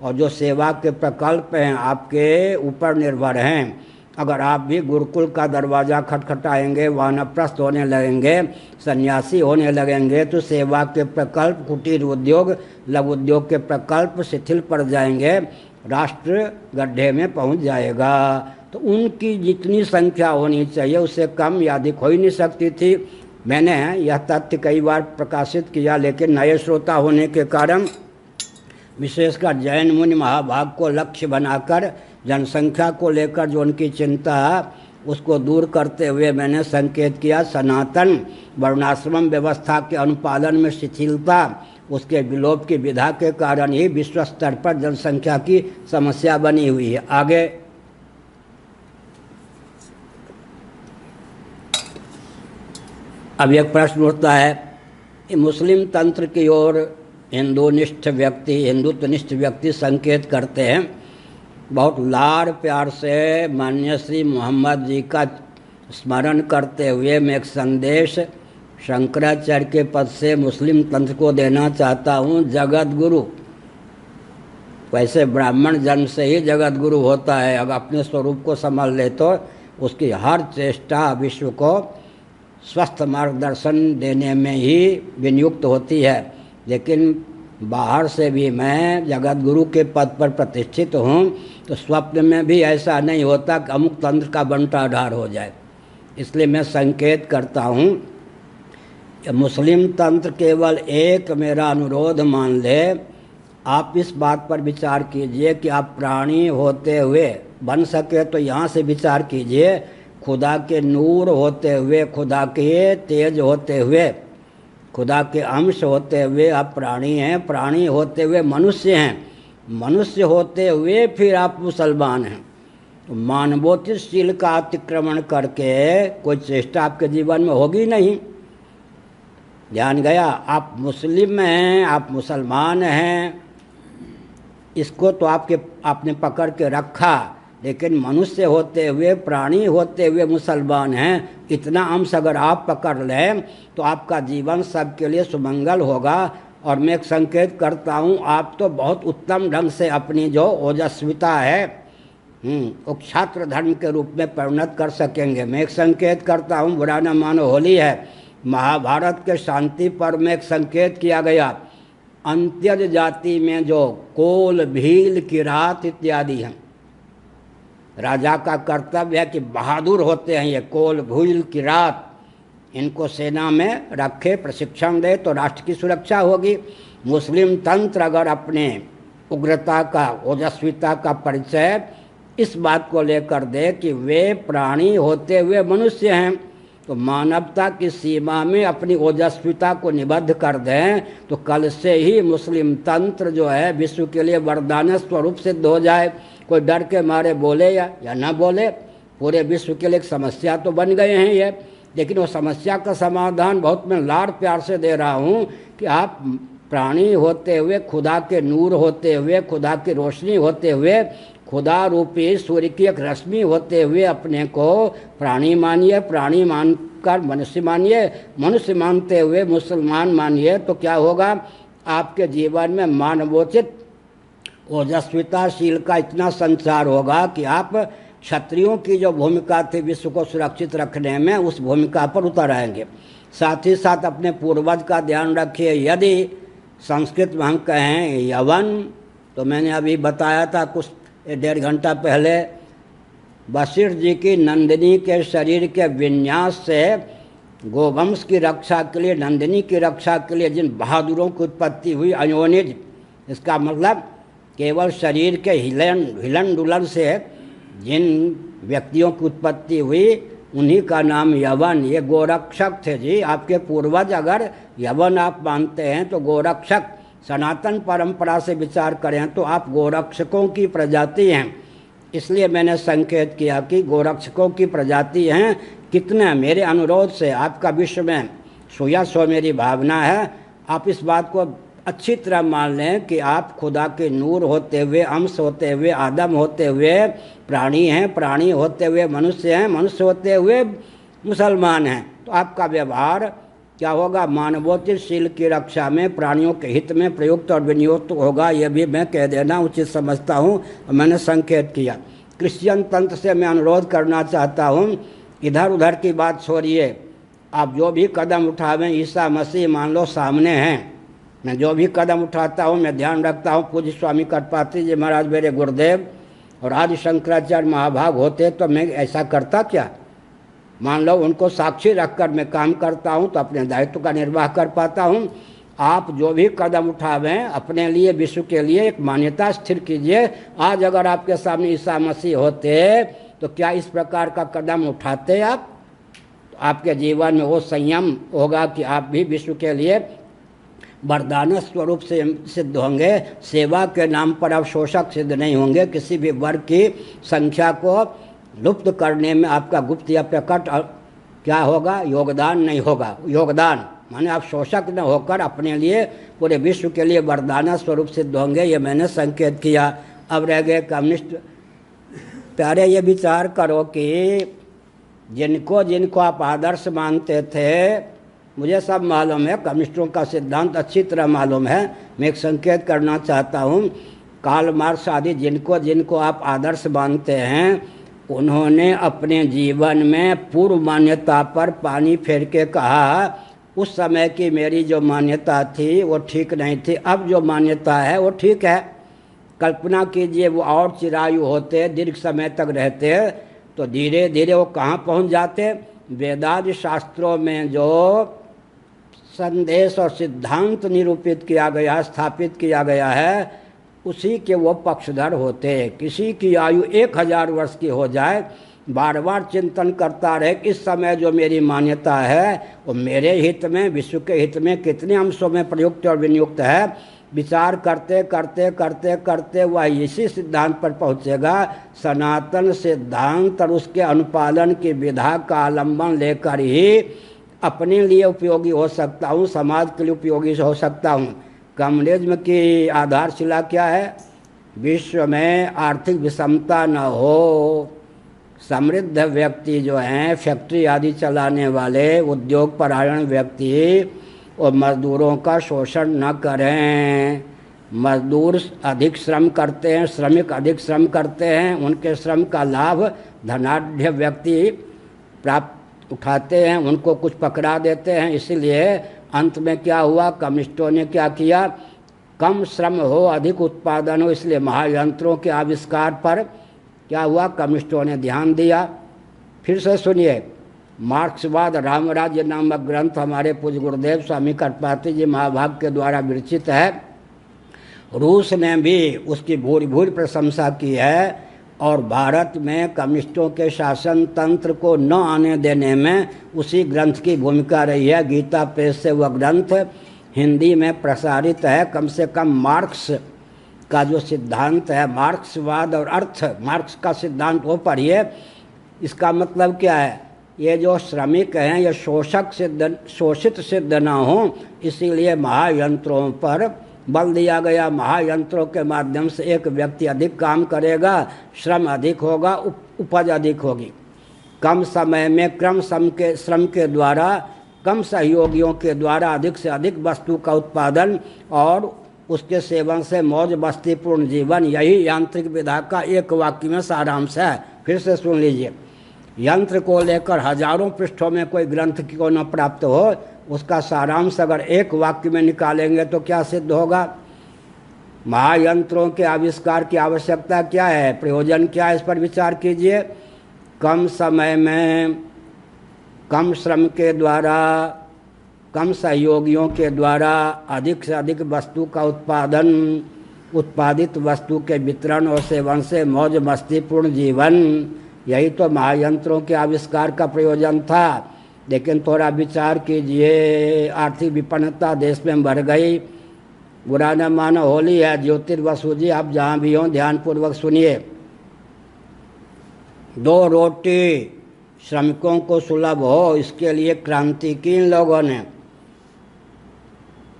और जो सेवा के प्रकल्प हैं आपके ऊपर निर्भर हैं। अगर आप भी गुरुकुल का दरवाज़ा खटखटाएंगे, वानप्रस्थ होने लगेंगे, सन्यासी होने लगेंगे तो सेवा के प्रकल्प, कुटीर उद्योग, लघु उद्योग के प्रकल्प शिथिल पड़ जाएंगे, राष्ट्र गड्ढे में पहुंच जाएगा। तो उनकी जितनी संख्या होनी चाहिए उससे कम या अधिक हो ही नहीं सकती थी। मैंने यह तथ्य कई बार प्रकाशित किया, लेकिन नए श्रोता होने के कारण विशेषकर जैन मुनि महाभाग को लक्ष्य बनाकर जनसंख्या को लेकर जो उनकी चिंता उसको दूर करते हुए मैंने संकेत किया, सनातन वर्णाश्रम व्यवस्था के अनुपालन में शिथिलता, उसके विलोप की विधा के कारण ही विश्व स्तर पर जनसंख्या की समस्या बनी हुई है। आगे अब एक प्रश्न उठता है, मुस्लिम तंत्र की ओर हिंदुत्वनिष्ठ व्यक्ति संकेत करते हैं। बहुत लाड़ प्यार से माननीय श्री मोहम्मद जी का स्मरण करते हुए मैं एक संदेश शंकराचार्य के पद से मुस्लिम तंत्र को देना चाहता हूँ। जगत गुरु, वैसे ब्राह्मण जन्म से ही जगत गुरु होता है, अगर अपने स्वरूप को समझ ले तो उसकी हर चेष्टा विश्व को स्वस्थ मार्गदर्शन देने में ही विनियुक्त होती है। लेकिन बाहर से भी मैं जगत गुरु के पद पर प्रतिष्ठित हूँ, तो स्वप्न में भी ऐसा नहीं होता कि अमुक तंत्र का बंटाढार हो जाए। इसलिए मैं संकेत करता हूँ कि मुस्लिम तंत्र केवल एक मेरा अनुरोध मान ले। आप इस बात पर विचार कीजिए कि आप प्राणी होते हुए, बन सके तो यहाँ से विचार कीजिए, खुदा के नूर होते हुए, खुदा के तेज होते हुए, खुदा के अंश होते हुए आप प्राणी हैं, प्राणी होते हुए मनुष्य हैं, मनुष्य होते हुए फिर आप मुसलमान हैं। तो मानवोचित शील का अतिक्रमण करके कोई चेष्टा आपके जीवन में होगी नहीं। ध्यान गया? आप मुस्लिम हैं, आप मुसलमान हैं, इसको तो आपने पकड़ के रखा, लेकिन मनुष्य होते हुए, प्राणी होते हुए मुसलमान हैं, इतना अंश अगर आप पकड़ लें तो आपका जीवन सबके लिए सुमंगल होगा। और मैं एक संकेत करता हूँ, आप तो बहुत उत्तम ढंग से अपनी जो ओजस्विता है वो छात्र धर्म के रूप में परिणत कर सकेंगे। मैं एक संकेत करता हूँ, बुरा न मानो, होली है, महाभारत के शांति पर्व में एक संकेत किया गया, अंत्यज जाति में जो कोल, भील, किरात इत्यादि हैं, राजा का कर्तव्य है कि बहादुर होते हैं ये कोल, भील, किरात, इनको सेना में रखे, प्रशिक्षण दे तो राष्ट्र की सुरक्षा होगी। मुस्लिम तंत्र अगर अपने उग्रता का, ओजस्विता का परिचय इस बात को लेकर दे कि वे प्राणी होते हुए मनुष्य हैं, तो मानवता की सीमा में अपनी ओजस्विता को निबद्ध कर दें, तो कल से ही मुस्लिम तंत्र जो है विश्व के लिए वरदान स्वरूप सिद्ध हो जाए। कोई डर के मारे बोले या ना बोले, पूरे विश्व के लिए एक समस्या तो बन गए हैं ये। लेकिन वो समस्या का समाधान बहुत मैं लाड़ प्यार से दे रहा हूँ कि आप प्राणी होते हुए, खुदा के नूर होते हुए, खुदा की रोशनी होते हुए, खुदा रूपी सूर्य की एक रश्मि होते हुए अपने को प्राणी मानिए, प्राणी मानकर मनुष्य मानिए, मनुष्य मानते हुए मुसलमान मानिए। तो क्या होगा, आपके जीवन में मानवोचित ओजस्विताशील का इतना संचार होगा कि आप क्षत्रियों की जो भूमिका थी विश्व को सुरक्षित रखने में, उस भूमिका पर उतर आएंगे। साथ ही साथ अपने पूर्वज का ध्यान रखिए। यदि संस्कृत में हम कहें यवन, तो मैंने अभी बताया था कुछ 1.5 घंटा पहले, वशिष्ठ जी की नंदिनी के शरीर के विन्यास से गोवंश की रक्षा के लिए, नंदिनी की रक्षा के लिए जिन बहादुरों की उत्पत्ति हुई, अयोनिज, इसका मतलब केवल शरीर के हिलन डुलन से जिन व्यक्तियों की उत्पत्ति हुई उन्हीं का नाम यवन। ये गोरक्षक थे जी, आपके पूर्वज अगर यवन आप मानते हैं तो गोरक्षक, सनातन परंपरा से विचार करें तो आप गोरक्षकों की प्रजाति हैं। इसलिए मैंने संकेत किया कि गोरक्षकों की प्रजाति हैं। कितने मेरे अनुरोध से आपका विश्व में सुयश हो, मेरी भावना है आप इस बात को अच्छी तरह मान लें कि आप खुदा के नूर होते हुए, अंश होते हुए, आदम होते हुए प्राणी हैं, प्राणी होते हुए मनुष्य हैं, मनुष्य होते हुए मुसलमान हैं। तो आपका व्यवहार क्या होगा, मानवोचित शील की रक्षा में, प्राणियों के हित में प्रयुक्त और विनियुक्त होगा। यह भी मैं कह देना उचित समझता हूँ, मैंने संकेत किया। क्रिश्चियन तंत्र से मैं अनुरोध करना चाहता हूँ, इधर उधर की बात छोड़िए, आप जो भी कदम उठावें, ईसा मसीह मान लो सामने हैं। मैं जो भी कदम उठाता हूँ मैं ध्यान रखता हूँ, पूज्य स्वामी कटपात्री जी महाराज मेरे गुरुदेव और आदि शंकराचार्य महाभाग होते तो मैं ऐसा करता क्या। मान लो उनको साक्षी रखकर मैं काम करता हूँ तो अपने दायित्व का निर्वाह कर पाता हूँ। आप जो भी कदम उठावें अपने लिए, विश्व के लिए एक मान्यता स्थिर कीजिए। आज अगर आपके सामने ईसा मसीह होते तो क्या इस प्रकार का कदम उठाते आप? तो आपके जीवन में वो संयम होगा कि आप भी विश्व के लिए वरदान स्वरूप से सिद्ध होंगे। सेवा के नाम पर आप शोषक सिद्ध नहीं होंगे। किसी भी वर्ग की संख्या को लुप्त करने में आपका गुप्त या प्रकट क्या होगा, योगदान नहीं होगा। योगदान माने आप शोषक न होकर अपने लिए, पूरे विश्व के लिए वरदान स्वरूप सिद्ध होंगे। ये मैंने संकेत किया। अब रह गए कम्युनिस्ट प्यारे, ये विचार करो कि जिनको जिनको आप आदर्श मानते थे, मुझे सब मालूम है, कम्युनिस्टों का सिद्धांत अच्छी तरह मालूम है। मैं एक संकेत करना चाहता हूँ, कार्ल मार्क्स आदि जिनको जिनको आप आदर्श मानते हैं, उन्होंने अपने जीवन में पूर्व मान्यता पर पानी फेर के कहा, उस समय की मेरी जो मान्यता थी वो ठीक नहीं थी, अब जो मान्यता है वो ठीक है। कल्पना कीजिए वो और चिरायु होते, दीर्घ समय तक रहते, तो धीरे धीरे वो कहाँ पहुँच जाते। वेदादि शास्त्रों में जो संदेश और सिद्धांत निरूपित किया गया, स्थापित किया गया है, उसी के वो पक्षधर होते। किसी की आयु 1000 वर्ष की हो जाए, बार बार चिंतन करता रहे कि इस समय जो मेरी मान्यता है वो मेरे हित में, विश्व के हित में कितने अंशों में प्रयुक्त और विनियुक्त है। विचार करते करते करते करते वह इसी सिद्धांत पर पहुँचेगा, सनातन सिद्धांत और उसके अनुपालन की विधा का आलम्बन लेकर ही अपने लिए उपयोगी हो सकता हूँ, समाज के लिए उपयोगी हो सकता हूँ। कम्युनिज्म की आधारशिला क्या है? विश्व में आर्थिक विषमता न हो, समृद्ध व्यक्ति जो हैं, फैक्ट्री आदि चलाने वाले, उद्योग परायण व्यक्ति, और मजदूरों का शोषण न करें। मजदूर अधिक श्रम करते हैं, श्रमिक अधिक श्रम करते हैं, उनके श्रम का लाभ धनाढ्य व्यक्ति प्राप्त उठाते हैं, उनको कुछ पकड़ा देते हैं। इसीलिए अंत में क्या हुआ, कम्युनिस्टों ने क्या किया, कम श्रम हो अधिक उत्पादन हो, इसलिए महायंत्रों के आविष्कार पर क्या हुआ, कम्युनिस्टों ने ध्यान दिया। फिर से सुनिए, मार्क्सवाद रामराज्य नामक ग्रंथ हमारे पूज्य गुरुदेव स्वामी कर्पाती जी महाभाग के द्वारा विरचित है। रूस ने भी उसकी भूरी भूरी प्रशंसा की है, और भारत में कम्युनिस्टों के शासन तंत्र को न आने देने में उसी ग्रंथ की भूमिका रही है। गीता प्रेस से वह ग्रंथ हिंदी में प्रसारित है। कम से कम मार्क्स का जो सिद्धांत है, मार्क्सवाद और अर्थ, मार्क्स का सिद्धांत वो पढ़िए। इसका मतलब क्या है, ये जो श्रमिक हैं ये शोषित सिद्ध न हो, इसीलिए महायंत्रों पर बल दिया गया। महायंत्रों के माध्यम से एक व्यक्ति अधिक काम करेगा, श्रम अधिक होगा, उपज अधिक होगी। कम समय में क्रम श्रम के द्वारा, कम सहयोगियों के द्वारा अधिक से अधिक वस्तु का उत्पादन और उसके सेवन से मौज मस्तीपूर्ण जीवन, यही यांत्रिक विधा का एक वाक्य में सारांश है। फिर से सुन लीजिए, यंत्र को लेकर हजारों पृष्ठों में कोई ग्रंथ क्यों न प्राप्त हो, उसका सारांश अगर एक वाक्य में निकालेंगे तो क्या सिद्ध होगा। महायंत्रों के आविष्कार की आवश्यकता क्या है, प्रयोजन क्या है, इस पर विचार कीजिए। कम समय में कम श्रम के द्वारा, कम सहयोगियों के द्वारा अधिक से अधिक वस्तु का उत्पादन, उत्पादित वस्तु के वितरण और सेवन से मौज मस्तीपूर्ण जीवन, यही तो महायंत्रों के आविष्कार का प्रयोजन था। लेकिन थोड़ा विचार कीजिए, आर्थिक विपन्नता देश में बढ़ गई। बुरा न मानो, होली है, ज्योतिर्वसु जी आप जहाँ भी हों ध्यानपूर्वक सुनिए। 2 रोटी श्रमिकों को सुलभ हो, इसके लिए क्रांति की इन लोगों ने।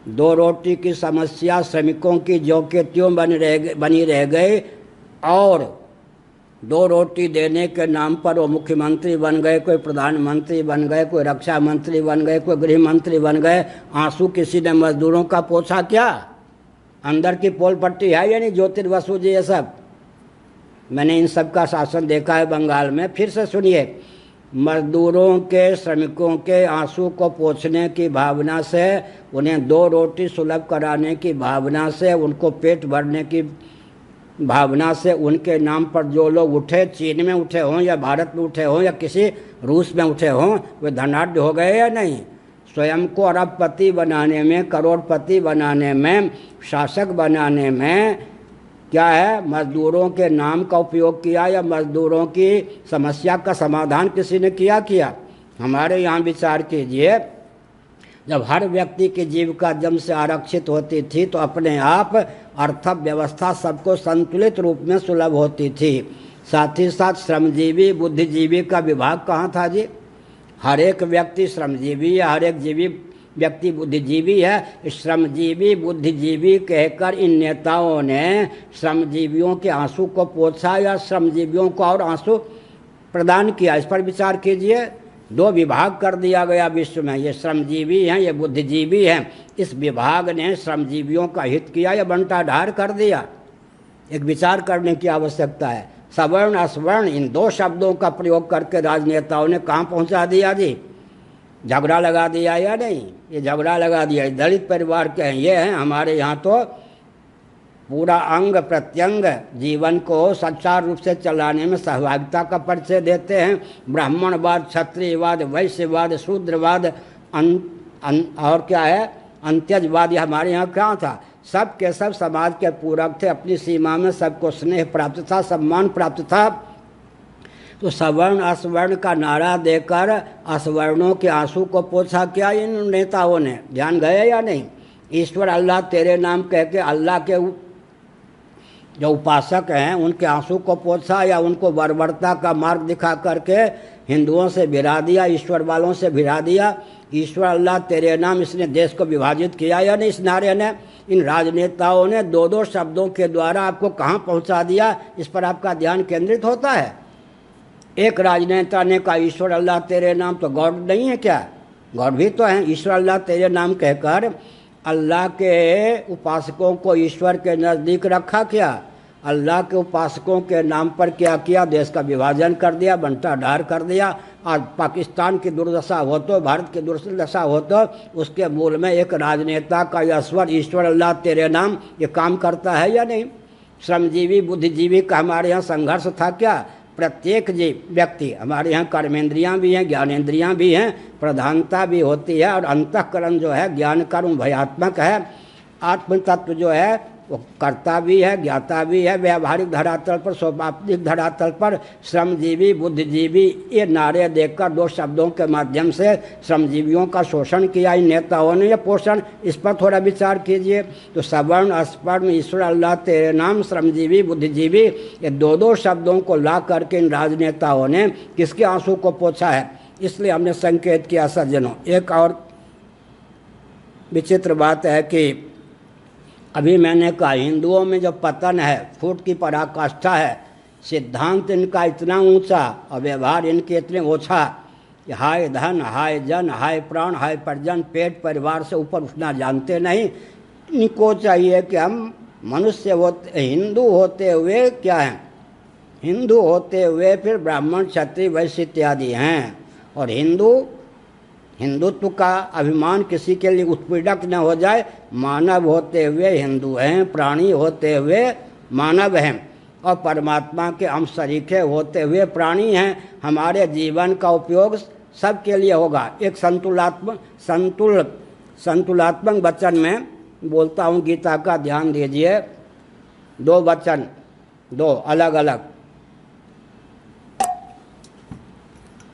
2 रोटी की समस्या श्रमिकों की ज्यों के त्यों बनी रह गई, और 2 रोटी देने के नाम पर वो मुख्यमंत्री बन गए, कोई प्रधानमंत्री बन गए, कोई रक्षा मंत्री बन गए, कोई गृह मंत्री बन गए। आंसू किसी ने मजदूरों का पोछा क्या? अंदर की पोल पट्टी है या नहीं, ज्योतिर्वसु जी ये सब? मैंने इन सब का शासन देखा है बंगाल में। फिर से सुनिए, मजदूरों के, श्रमिकों के आंसू को पोंछने की भावना से, उन्हें 2 रोटी सुलभ कराने की भावना से, उनको पेट भरने की भावना से, उनके नाम पर जो लोग उठे, चीन में उठे हों या भारत में उठे हों या किसी रूस में उठे हों, वे धनाढ्य हो गए या नहीं? स्वयं को अरबपति बनाने में, करोड़पति बनाने में, शासक बनाने में क्या है, मजदूरों के नाम का उपयोग किया या मजदूरों की समस्या का समाधान किसी ने किया? हमारे यहाँ विचार कीजिए, जब हर व्यक्ति की जीविका जन्म से आरक्षित होती थी तो अपने आप अर्थव्यवस्था सबको संतुलित रूप में सुलभ होती थी। साथ ही साथ श्रमजीवी बुद्धिजीवी का विभाग कहाँ था जी? हर एक व्यक्ति श्रमजीवी है, हर एक व्यक्ति बुद्धिजीवी है। श्रमजीवी बुद्धिजीवी कहकर इन नेताओं ने श्रमजीवियों के आंसू को पोंछा या श्रमजीवियों को और आंसू प्रदान किया? इस पर विचार कीजिए। 2 विभाग कर दिया गया विश्व में, ये श्रमजीवी हैं, ये बुद्धिजीवी हैं। इस विभाग ने श्रमजीवियों का हित किया या बंटाढार कर दिया? एक विचार करने की आवश्यकता है। सवर्ण असवर्ण इन दो शब्दों का प्रयोग करके राजनेताओं ने कहाँ पहुंचा दिया जी? झगड़ा लगा दिया या नहीं? ये झगड़ा लगा दिया। दलित परिवार के हैं, ये हैं। हमारे यहाँ तो पूरा अंग प्रत्यंग जीवन को सुचारू रूप से चलाने में सहभागिता का परिचय देते हैं। ब्राह्मणवाद, क्षत्रियवाद, वैश्यवाद, शूद्रवाद और क्या है अंत्यजवाद, ये हमारे यहाँ क्या था? सब के सब समाज के पूरक थे। अपनी सीमा में सबको स्नेह प्राप्त था, सम्मान प्राप्त था। तो सवर्ण असवर्ण का नारा देकर असवर्णों के आंसू को पोंछा क्या इन नेताओं ने? ध्यान गए या नहीं? ईश्वर अल्लाह तेरे नाम कह के अल्लाह के जो उपासक हैं उनके आंसू को पोंछा, या उनको बर्बरता का मार्ग दिखा करके हिंदुओं से भिड़ा दिया, ईश्वर वालों से भिड़ा दिया। ईश्वर अल्लाह तेरे नाम, इसने देश को विभाजित किया या नहीं? इस नारे ने, इन राजनेताओं ने दो दो शब्दों के द्वारा आपको कहाँ पहुँचा दिया, इस पर आपका ध्यान केंद्रित होता है। एक राजनेता ने कहा ईश्वर अल्लाह तेरे नाम, तो गॉड नहीं है क्या? गॉड भी तो है। ईश्वर अल्लाह तेरे नाम कहकर अल्लाह के उपासकों को ईश्वर के नज़दीक रखा क्या? अल्लाह के उपासकों के नाम पर क्या किया? देश का विभाजन कर दिया, बंटा ढार कर दिया। आज पाकिस्तान की दुर्दशा हो तो, भारत की दुर्दशा हो तो, उसके मूल में एक राजनेता का यह स्वर ईश्वर अल्लाह तेरे नाम ये काम करता है या नहीं? श्रमजीवी बुद्धिजीवी का हमारे यहाँ संघर्ष था क्या? प्रत्येक व्यक्ति, हमारे यहाँ कर्मेंद्रियाँ भी हैं, ज्ञानेंद्रियाँ भी हैं, प्रधानता भी होती है, और अंतःकरण जो है ज्ञान कर्म भयात्मक है। आत्म तत्व जो है वो कर्ता भी है, ज्ञाता भी है। व्यावहारिक धरातल पर, स्वाभाविक धरातल पर श्रमजीवी बुद्धिजीवी ये नारे देकर दो शब्दों के माध्यम से श्रमजीवियों का शोषण किया इन नेताओं ने, या पोषण, इस पर थोड़ा विचार कीजिए। तो सवर्ण अस्पर्ण ईश्वर अल्लाह तेरे नाम, श्रमजीवी बुद्धिजीवी, ये दो दो शब्दों को ला करके इन राजनेताओं ने किसके आंसू को पोंछा है? इसलिए हमने संकेत किया सज्जनों। एक और विचित्र बात है कि अभी मैंने कहा हिंदुओं में जो पतन है, फूट की पराकाष्ठा है, सिद्धांत इनका इतना ऊंचा और व्यवहार इनके इतने ओछा, हाय धन, हाय जन, हाय प्राण, हाय परिजन, पेट परिवार से ऊपर उठना जानते नहीं। इनको चाहिए कि हम मनुष्य होते, हिंदू होते हुए क्या हैं? हिंदू होते हुए फिर ब्राह्मण, क्षत्रिय, वैश्य इत्यादि हैं। और हिंदुत्व का अभिमान किसी के लिए उत्पीड़क न हो जाए। मानव होते हुए हिंदू हैं, प्राणी होते हुए मानव हैं, और परमात्मा के हम सरीखे होते हुए प्राणी हैं। हमारे जीवन का उपयोग सबके लिए होगा। एक संतुलात्मक वचन में बोलता हूँ गीता का, ध्यान दीजिए। दो वचन, दो अलग अलग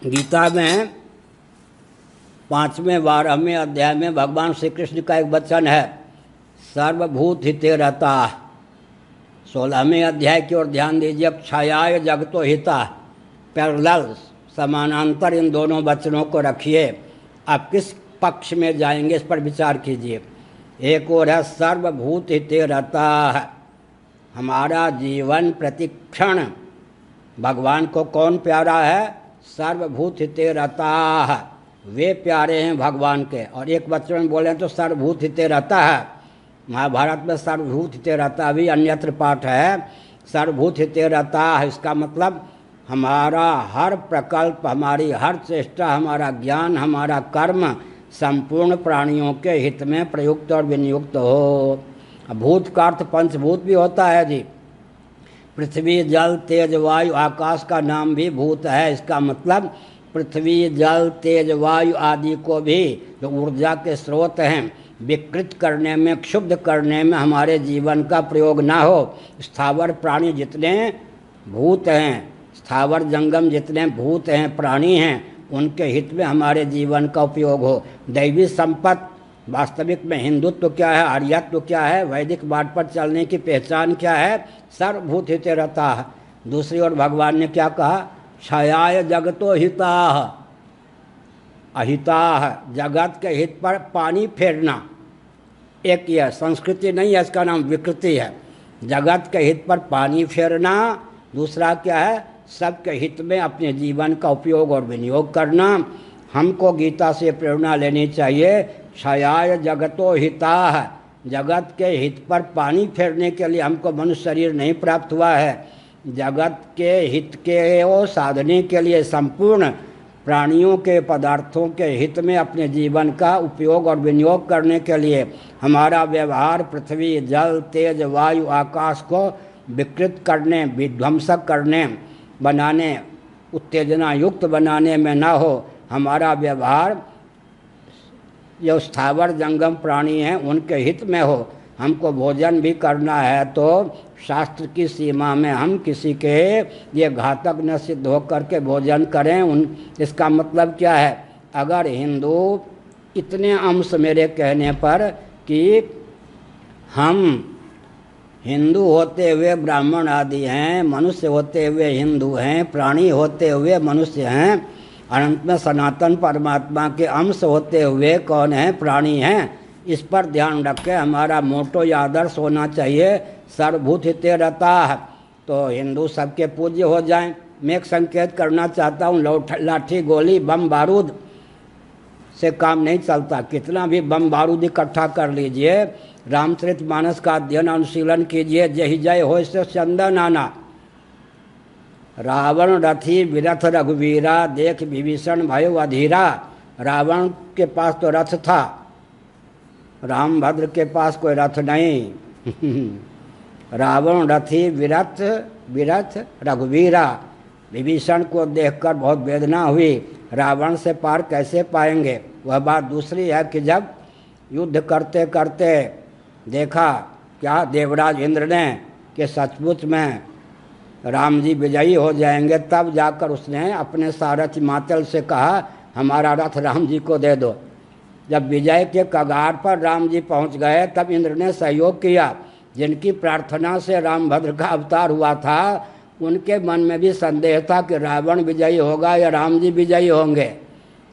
गीता में 5वें 12वें अध्याय में भगवान श्री कृष्ण का एक वचन है, सर्वभूत हिते रहता। 16वें अध्याय की ओर ध्यान दीजिए। क्षयाय जगतो हिता, पैरेलल, समानांतर इन दोनों वचनों को रखिए। आप किस पक्ष में जाएंगे इस पर विचार कीजिए। एक और है सर्वभूत हिते रहता है, हमारा जीवन प्रतिक्षण भगवान को कौन प्यारा है? सर्वभूत हिते रहता है, वे प्यारे हैं भगवान के। और एक वचन में बोले तो सर्वभूत हिते रहता है। महाभारत में सर्वभूत हिते रहता भी अन्यत्र पाठ है। सर्वभूत हिते रहता है, इसका मतलब हमारा हर प्रकल्प, हमारी हर चेष्टा, हमारा ज्ञान, हमारा कर्म संपूर्ण प्राणियों के हित में प्रयुक्त और विनियुक्त हो। भूत का अर्थ पंचभूत भी होता है जी। पृथ्वी, जल, तेज, वायु, आकाश का नाम भी भूत है। इसका मतलब पृथ्वी, जल, तेज, वायु आदि को भी जो ऊर्जा के स्रोत हैं विकृत करने में, क्षुब्ध करने में हमारे जीवन का प्रयोग ना हो। स्थावर प्राणी जितने भूत हैं, स्थावर जंगम जितने भूत हैं, प्राणी हैं, उनके हित में हमारे जीवन का उपयोग हो। दैवी संपत्ति, वास्तविक में हिंदुत्व क्या है, आर्यत्व क्या है, वैदिक बाट पर चलने की पहचान क्या है? सर्वभूत हिते रहता है। दूसरी ओर भगवान ने क्या कहा? क्षयाय जगतो हिताः, अहिताः, जगत के हित पर पानी फेरना। एक यह संस्कृति नहीं है, इसका नाम विकृति है। जगत के हित पर पानी फेरना। दूसरा क्या है? सबके हित में अपने जीवन का उपयोग और विनियोग करना। हमको गीता से प्रेरणा लेनी चाहिए। क्षयाय जगतो हिताः, जगत के हित पर पानी फेरने के लिए हमको मनुष्य शरीर नहीं प्राप्त हुआ है। जगत के हित के वो साधने के लिए संपूर्ण प्राणियों के पदार्थों के हित में अपने जीवन का उपयोग और विनियोग करने के लिए हमारा व्यवहार पृथ्वी जल तेज वायु आकाश को विकृत करने विध्वंसक करने बनाने उत्तेजना युक्त बनाने में न हो। हमारा व्यवहार जो स्थावर जंगम प्राणी हैं उनके हित में हो। हमको भोजन भी करना है तो शास्त्र की सीमा में हम किसी के ये घातक न सिद्ध हो करके भोजन करें। इसका मतलब क्या है? अगर हिंदू इतने अंश मेरे कहने पर कि हम हिंदू होते हुए ब्राह्मण आदि हैं, मनुष्य होते हुए हिंदू हैं, प्राणी होते हुए मनुष्य हैं, अनंत में सनातन परमात्मा के अंश होते हुए कौन है? प्राणी हैं। इस पर ध्यान रखें। हमारा मोटो या आदर्श होना चाहिए सर्वभूत हिते रहता है। तो हिंदू सबके पूज्य हो जाएं। मैं एक संकेत करना चाहता हूँ, लाठी गोली बम बारूद से काम नहीं चलता। कितना भी बम बारूद इकट्ठा कर लीजिए, रामचरितमानस का अध्ययन अनुशीलन कीजिए। जय जय हो इससे चंदन आना। रावण रथी विरथ रघुवीरा, देख विभीषण भयो अधीरा। रावण के पास तो रथ था, रामभद्र के पास कोई रथ नहीं। रावण रथी विरथ विरथ रघुवीरा। विभीषण को देखकर बहुत वेदना हुई। रावण से पार कैसे पाएंगे? वह बात दूसरी है कि जब युद्ध करते करते देखा क्या देवराज इंद्र ने कि सचमुच में राम जी विजयी हो जाएंगे, तब जाकर उसने अपने सारथी मातल से कहा हमारा रथ राम जी को दे दो। जब विजय के कगार पर राम जी पहुंच गए तब इंद्र ने सहयोग किया। जिनकी प्रार्थना से रामभद्र का अवतार हुआ था उनके मन में भी संदेह था कि रावण विजयी होगा या राम जी विजयी होंगे।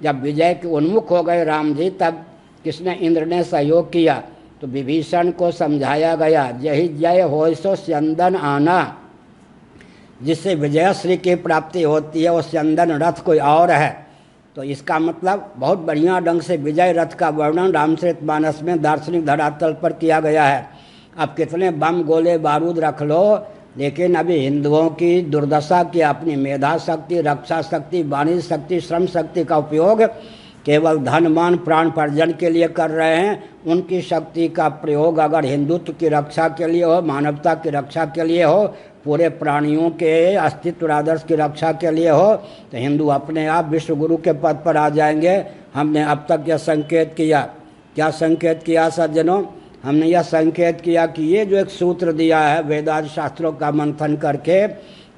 जब विजय के उन्मुख हो गए राम जी, तब किसने? इंद्र ने सहयोग किया। तो विभीषण को समझाया गया जय जय हो सो चंदन आना। जिससे विजयश्री की प्राप्ति होती है वो चंदन रथ कोई और है। तो इसका मतलब बहुत बढ़िया ढंग से विजय रथ का वर्णन रामचरितमानस में दार्शनिक धरातल पर किया गया है। अब कितने बम गोले बारूद रख लो, लेकिन अभी हिंदुओं की दुर्दशा की अपनी मेधा शक्ति, रक्षा शक्ति, वाणिज्य शक्ति, श्रम शक्ति का उपयोग केवल धन मान प्राण पर्जन के लिए कर रहे हैं। उनकी शक्ति का प्रयोग अगर हिंदुत्व की रक्षा के लिए हो, मानवता की रक्षा के लिए हो, पूरे प्राणियों के अस्तित्व आदर्श की रक्षा के लिए हो, तो हिंदू अपने आप विश्व गुरु के पद पर आ जाएंगे। हमने अब तक यह संकेत किया। क्या संकेत किया सज्जनों? हमने यह संकेत किया कि ये जो एक सूत्र दिया है वेदादि शास्त्रों का मंथन करके,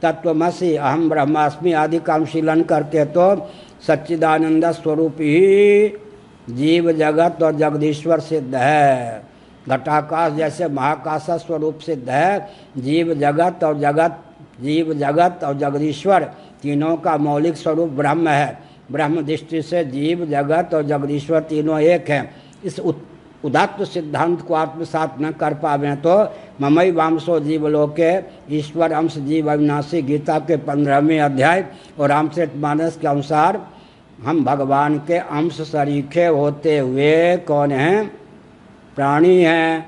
तत्वमसि अहम ब्रह्मास्मि आदि का अनुशीलन करके, तो सच्चिदानंद स्वरूप ही जीव जगत और जगदीश्वर सिद्ध है। घटाकाश जैसे महाकाश स्वरूप सिद्ध है। जीव जगत और जगदीश्वर तीनों का मौलिक स्वरूप ब्रह्म है। ब्रह्म दृष्टि से जीव जगत और जगदीश्वर तीनों एक हैं। इस उदात्त सिद्धांत को आत्मसात न कर पावे तो ममई वामसो जीवलोके ईश्वर अंश जीव अविनाशी गीता के 15वें अध्याय और रामचरितमानस के अनुसार हम भगवान के अंश सरीखे होते हुए कौन हैं? प्राणी हैं।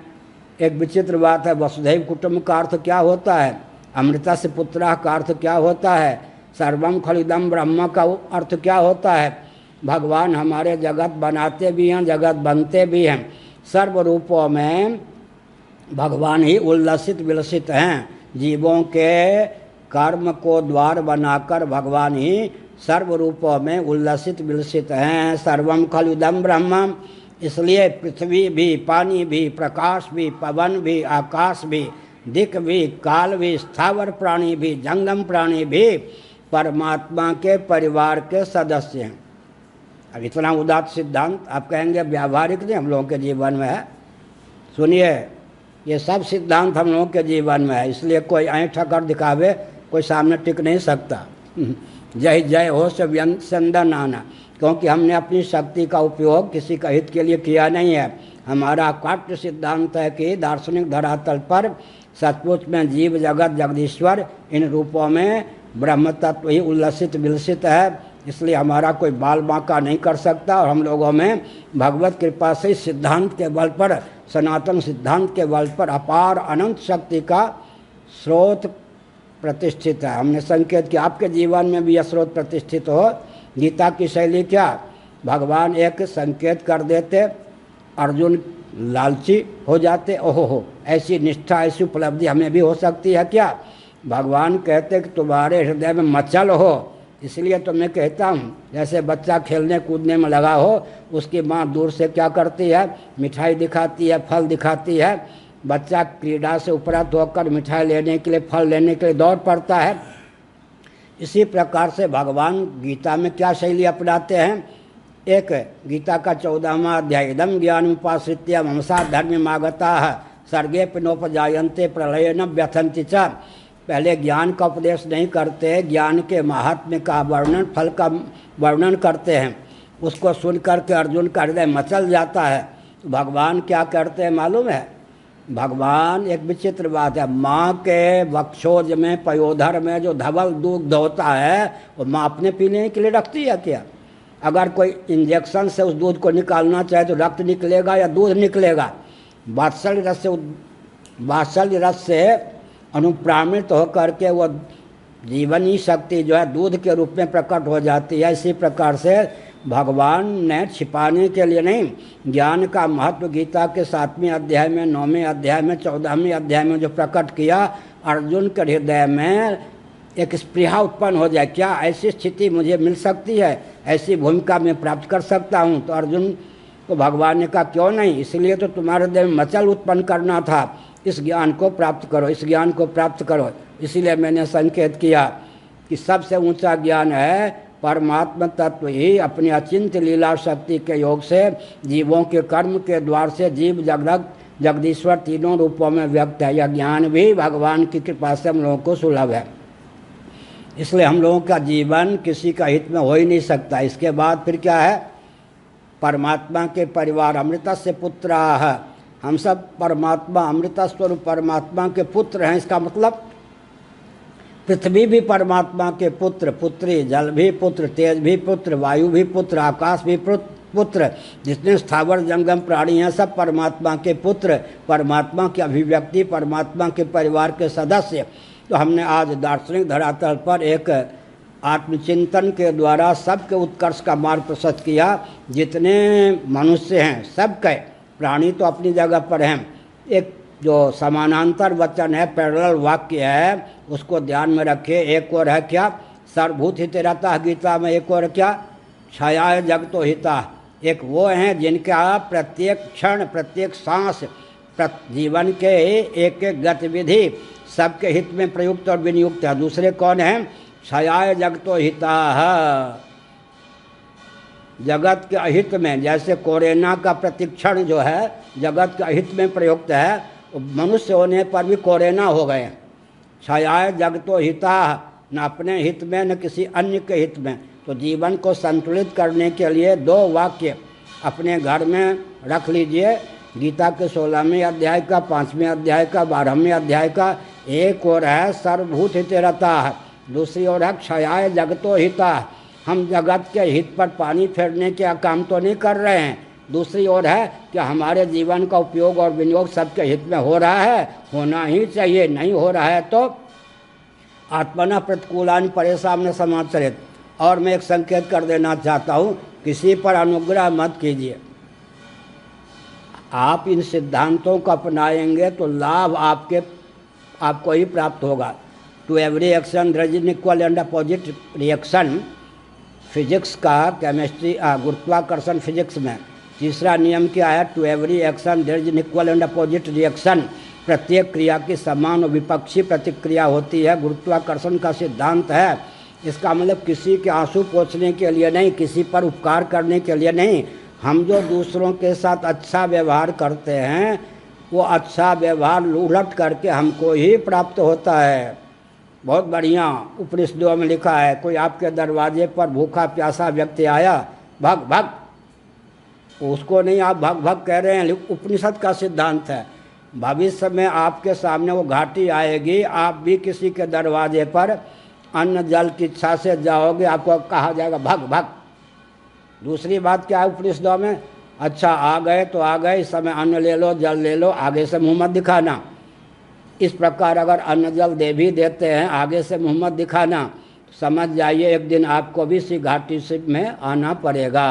एक विचित्र बात है, वसुधैव कुटुंब का अर्थ क्या होता है? अमृता से पुत्रः का अर्थ क्या होता है? सर्वम खलिदम ब्रह्म का अर्थ क्या होता है? भगवान हमारे जगत बनाते भी हैं, जगत बनते भी हैं। सर्व रूपों में भगवान ही उल्लसित विलसित हैं। जीवों के कर्म को द्वार बनाकर भगवान ही सर्व रूपों में उल्लसित विलसित हैं। सर्वम खलुदम ब्रह्म। इसलिए पृथ्वी भी, पानी भी, प्रकाश भी, पवन भी, आकाश भी, दिक् भी, काल भी, स्थावर प्राणी भी, जंगम प्राणी भी परमात्मा के परिवार के सदस्य हैं। अब इतना उदात्त सिद्धांत आप कहेंगे व्यावहारिक नहीं, हम लोगों के जीवन में है। सुनिए, ये सब सिद्धांत हम लोगों के जीवन में है। इसलिए कोई ऐंठ कर दिखावे कोई सामने टिक नहीं सकता। जय जय हो चंदन आना, क्योंकि हमने अपनी शक्ति का उपयोग किसी का हित के लिए किया नहीं है। हमारा काट्य सिद्धांत है कि दार्शनिक धरातल पर सचमुच में जीव जगत जगदीश्वर इन रूपों में ब्रह्म तत्व ही उल्लसित विलसित है। इसलिए हमारा कोई बाल बांका नहीं कर सकता। और हम लोगों में भगवत कृपा से इस सिद्धांत के बल पर, सनातन सिद्धांत के बल पर अपार अनंत शक्ति का स्रोत प्रतिष्ठित है। हमने संकेत किया आपके जीवन में भी यह स्रोत प्रतिष्ठित हो। गीता की शैली क्या, भगवान एक संकेत कर देते, अर्जुन लालची हो जाते, ओहो हो ऐसी निष्ठा ऐसी उपलब्धि हमें भी हो सकती है क्या। भगवान कहते कि तुम्हारे हृदय में मचल हो, इसलिए तो मैं कहता हूँ जैसे बच्चा खेलने कूदने में लगा हो, उसकी माँ दूर से क्या करती है, मिठाई दिखाती है, फल दिखाती है। बच्चा क्रीड़ा से उपरत होकर मिठाई लेने के लिए, फल लेने के लिए दौड़ पड़ता है। इसी प्रकार से भगवान गीता में क्या शैली अपनाते हैं। एक गीता का 14वां अध्याय, इदम ज्ञान उपाश्रित्य ममसा धर्ममागता सर्गे पिनोपजायन्ते प्रलय न व्यथन्ति च। पहले ज्ञान का उपदेश नहीं करते, ज्ञान के महात्म्य का वर्णन, फल का वर्णन करते हैं। उसको सुन करके अर्जुन का हृदय मचल जाता है। तो भगवान क्या करते हैं मालूम है, भगवान एक विचित्र बात है, माँ के वक्षोज में पयोधर में जो धवल दूध होता है वो माँ अपने पीने के लिए रखती है क्या। अगर कोई इंजेक्शन से उस दूध को निकालना चाहे तो रक्त निकलेगा या दूध निकलेगा। वात्सल्य रस से अनुप्राणित होकर के वो जीवनी शक्ति जो है दूध के रूप में प्रकट हो जाती है। इसी प्रकार से भगवान ने छिपाने के लिए नहीं, ज्ञान का महत्व गीता के 7वें अध्याय में, 9वें अध्याय में, 14वें अध्याय में जो प्रकट किया, अर्जुन के हृदय में एक स्पृहा उत्पन्न हो जाए, क्या ऐसी स्थिति मुझे मिल सकती है, ऐसी भूमिका मैं प्राप्त कर सकता हूँ। तो अर्जुन को भगवान ने कहा क्यों नहीं, इसलिए तो तुम्हारे हृदय में मचल उत्पन्न करना था। इस ज्ञान को प्राप्त करो, इस ज्ञान को प्राप्त करो। इसीलिए मैंने संकेत किया कि सबसे ऊंचा ज्ञान है परमात्मा तत्व ही अपनी अचिंत्य लीला शक्ति के योग से जीवों के कर्म के द्वार से जीव जगत जगदीश्वर तीनों रूपों में व्यक्त है। यह ज्ञान भी भगवान की कृपा से हम लोगों को सुलभ है। इसलिए हम लोगों का जीवन किसी का हित में हो ही नहीं सकता। इसके बाद फिर क्या है, परमात्मा के परिवार अमृतस्य पुत्राः, हम सब परमात्मा अमृत स्वरूप परमात्मा के पुत्र हैं। इसका मतलब पृथ्वी भी परमात्मा के पुत्र, पुत्री, जल भी पुत्र, तेज भी पुत्र, वायु भी पुत्र, आकाश भी पुत्र, जितने स्थावर जंगम प्राणी हैं सब परमात्मा के पुत्र, परमात्मा की अभिव्यक्ति, परमात्मा के परिवार के सदस्य। तो हमने आज दार्शनिक धरातल पर एक आत्मचिंतन के द्वारा सबके उत्कर्ष का मार्ग प्रशस्त किया। जितने मनुष्य हैं सबके, प्राणी तो अपनी जगह पर हैं, एक जो समानांतर वचन है, पैरेलल वाक्य है, उसको ध्यान में रखे। एक और है क्या, सर्वभूत हितरता गीता में, एक और क्या, छाया जगतो हिता। एक वो हैं जिनका प्रत्येक क्षण प्रत्येक सांस जीवन के एक एक गतिविधि सबके हित में प्रयुक्त और विनियुक्त है। दूसरे कौन हैं, छाया जगतो हिता, जगत के अहित में, जैसे कोरोना का प्रतिक्षण जो है जगत के अहित में प्रयुक्त है, मनुष्य होने पर भी कोरोना हो गए। छाया जगतो हिता, न अपने हित में न किसी अन्य के हित में। तो जीवन को संतुलित करने के लिए दो वाक्य अपने घर में रख लीजिए, गीता के 16वें अध्याय का, 5वें अध्याय का, 12वें अध्याय का। एक और है सर्वभूत हितरता, दूसरी ओर है क्षयाय जगतो हिता। हम जगत के हित पर पानी फेरने के काम तो नहीं कर रहे हैं। दूसरी ओर है कि हमारे जीवन का उपयोग और विनियोग सबके हित में हो रहा है, होना ही चाहिए। नहीं हो रहा है तो आत्मना प्रतिकूलानि परेशान समाचरित। और मैं एक संकेत कर देना चाहता हूँ, किसी पर अनुग्रह मत कीजिए। आप इन सिद्धांतों को अपनाएंगे तो लाभ आपको ही प्राप्त होगा। To every action there is an equal and opposite reaction. Physics का, केमिस्ट्री, गुरुत्वाकर्षण फिजिक्स में तीसरा नियम क्या है, to every action there is an equal and opposite reaction. प्रत्येक क्रिया की समान और विपक्षी प्रतिक्रिया होती है, गुरुत्वाकर्षण का सिद्धांत है। इसका मतलब किसी के आंसू पोंछने के लिए नहीं, किसी पर उपकार करने के लिए नहीं। हम जो दूसरों के साथ अच्छा व्यवहार करते हैं वो अच्छा व्यवहार उलट करके हमको ही प्राप्त होता है। बहुत बढ़िया उपनिषदों में लिखा है, कोई आपके दरवाजे पर भूखा प्यासा व्यक्ति आया, भग भग, उसको नहीं आप भग भग कह रहे हैं, उपनिषद का सिद्धांत है। भविष्य में आपके सामने वो घाटी आएगी, आप भी किसी के दरवाजे पर अन्न जल की इच्छा से जाओगे, आपको कहा जाएगा भग भग। दूसरी बात क्या है उपनिषदों में, अच्छा आ गए तो आ गए, इस समय अन्न ले लो, जल ले लो, आगे से मुँह मत दिखाना। इस प्रकार अगर अन्न जल दे भी देते हैं आगे से मोहम्मद दिखाना, तो समझ जाइए एक दिन आपको भी इसी घाटी से में आना पड़ेगा।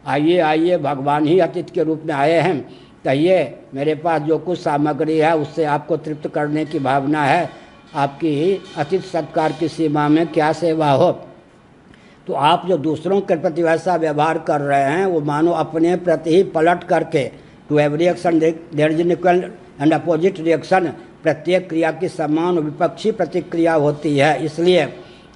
आइए आइए, भगवान ही अतिथि के रूप में आए हैं, कहिए मेरे पास जो कुछ सामग्री है उससे आपको तृप्त करने की भावना है, आपकी अतिथि सत्कार की सीमा में क्या सेवा हो। तो आप जो दूसरों के प्रति वैसा व्यवहार कर रहे हैं वो मानो अपने प्रति ही पलट करके, to every action there is an equal and opposite reaction, प्रत्येक क्रिया की समान विपक्षी प्रतिक्रिया होती है। इसलिए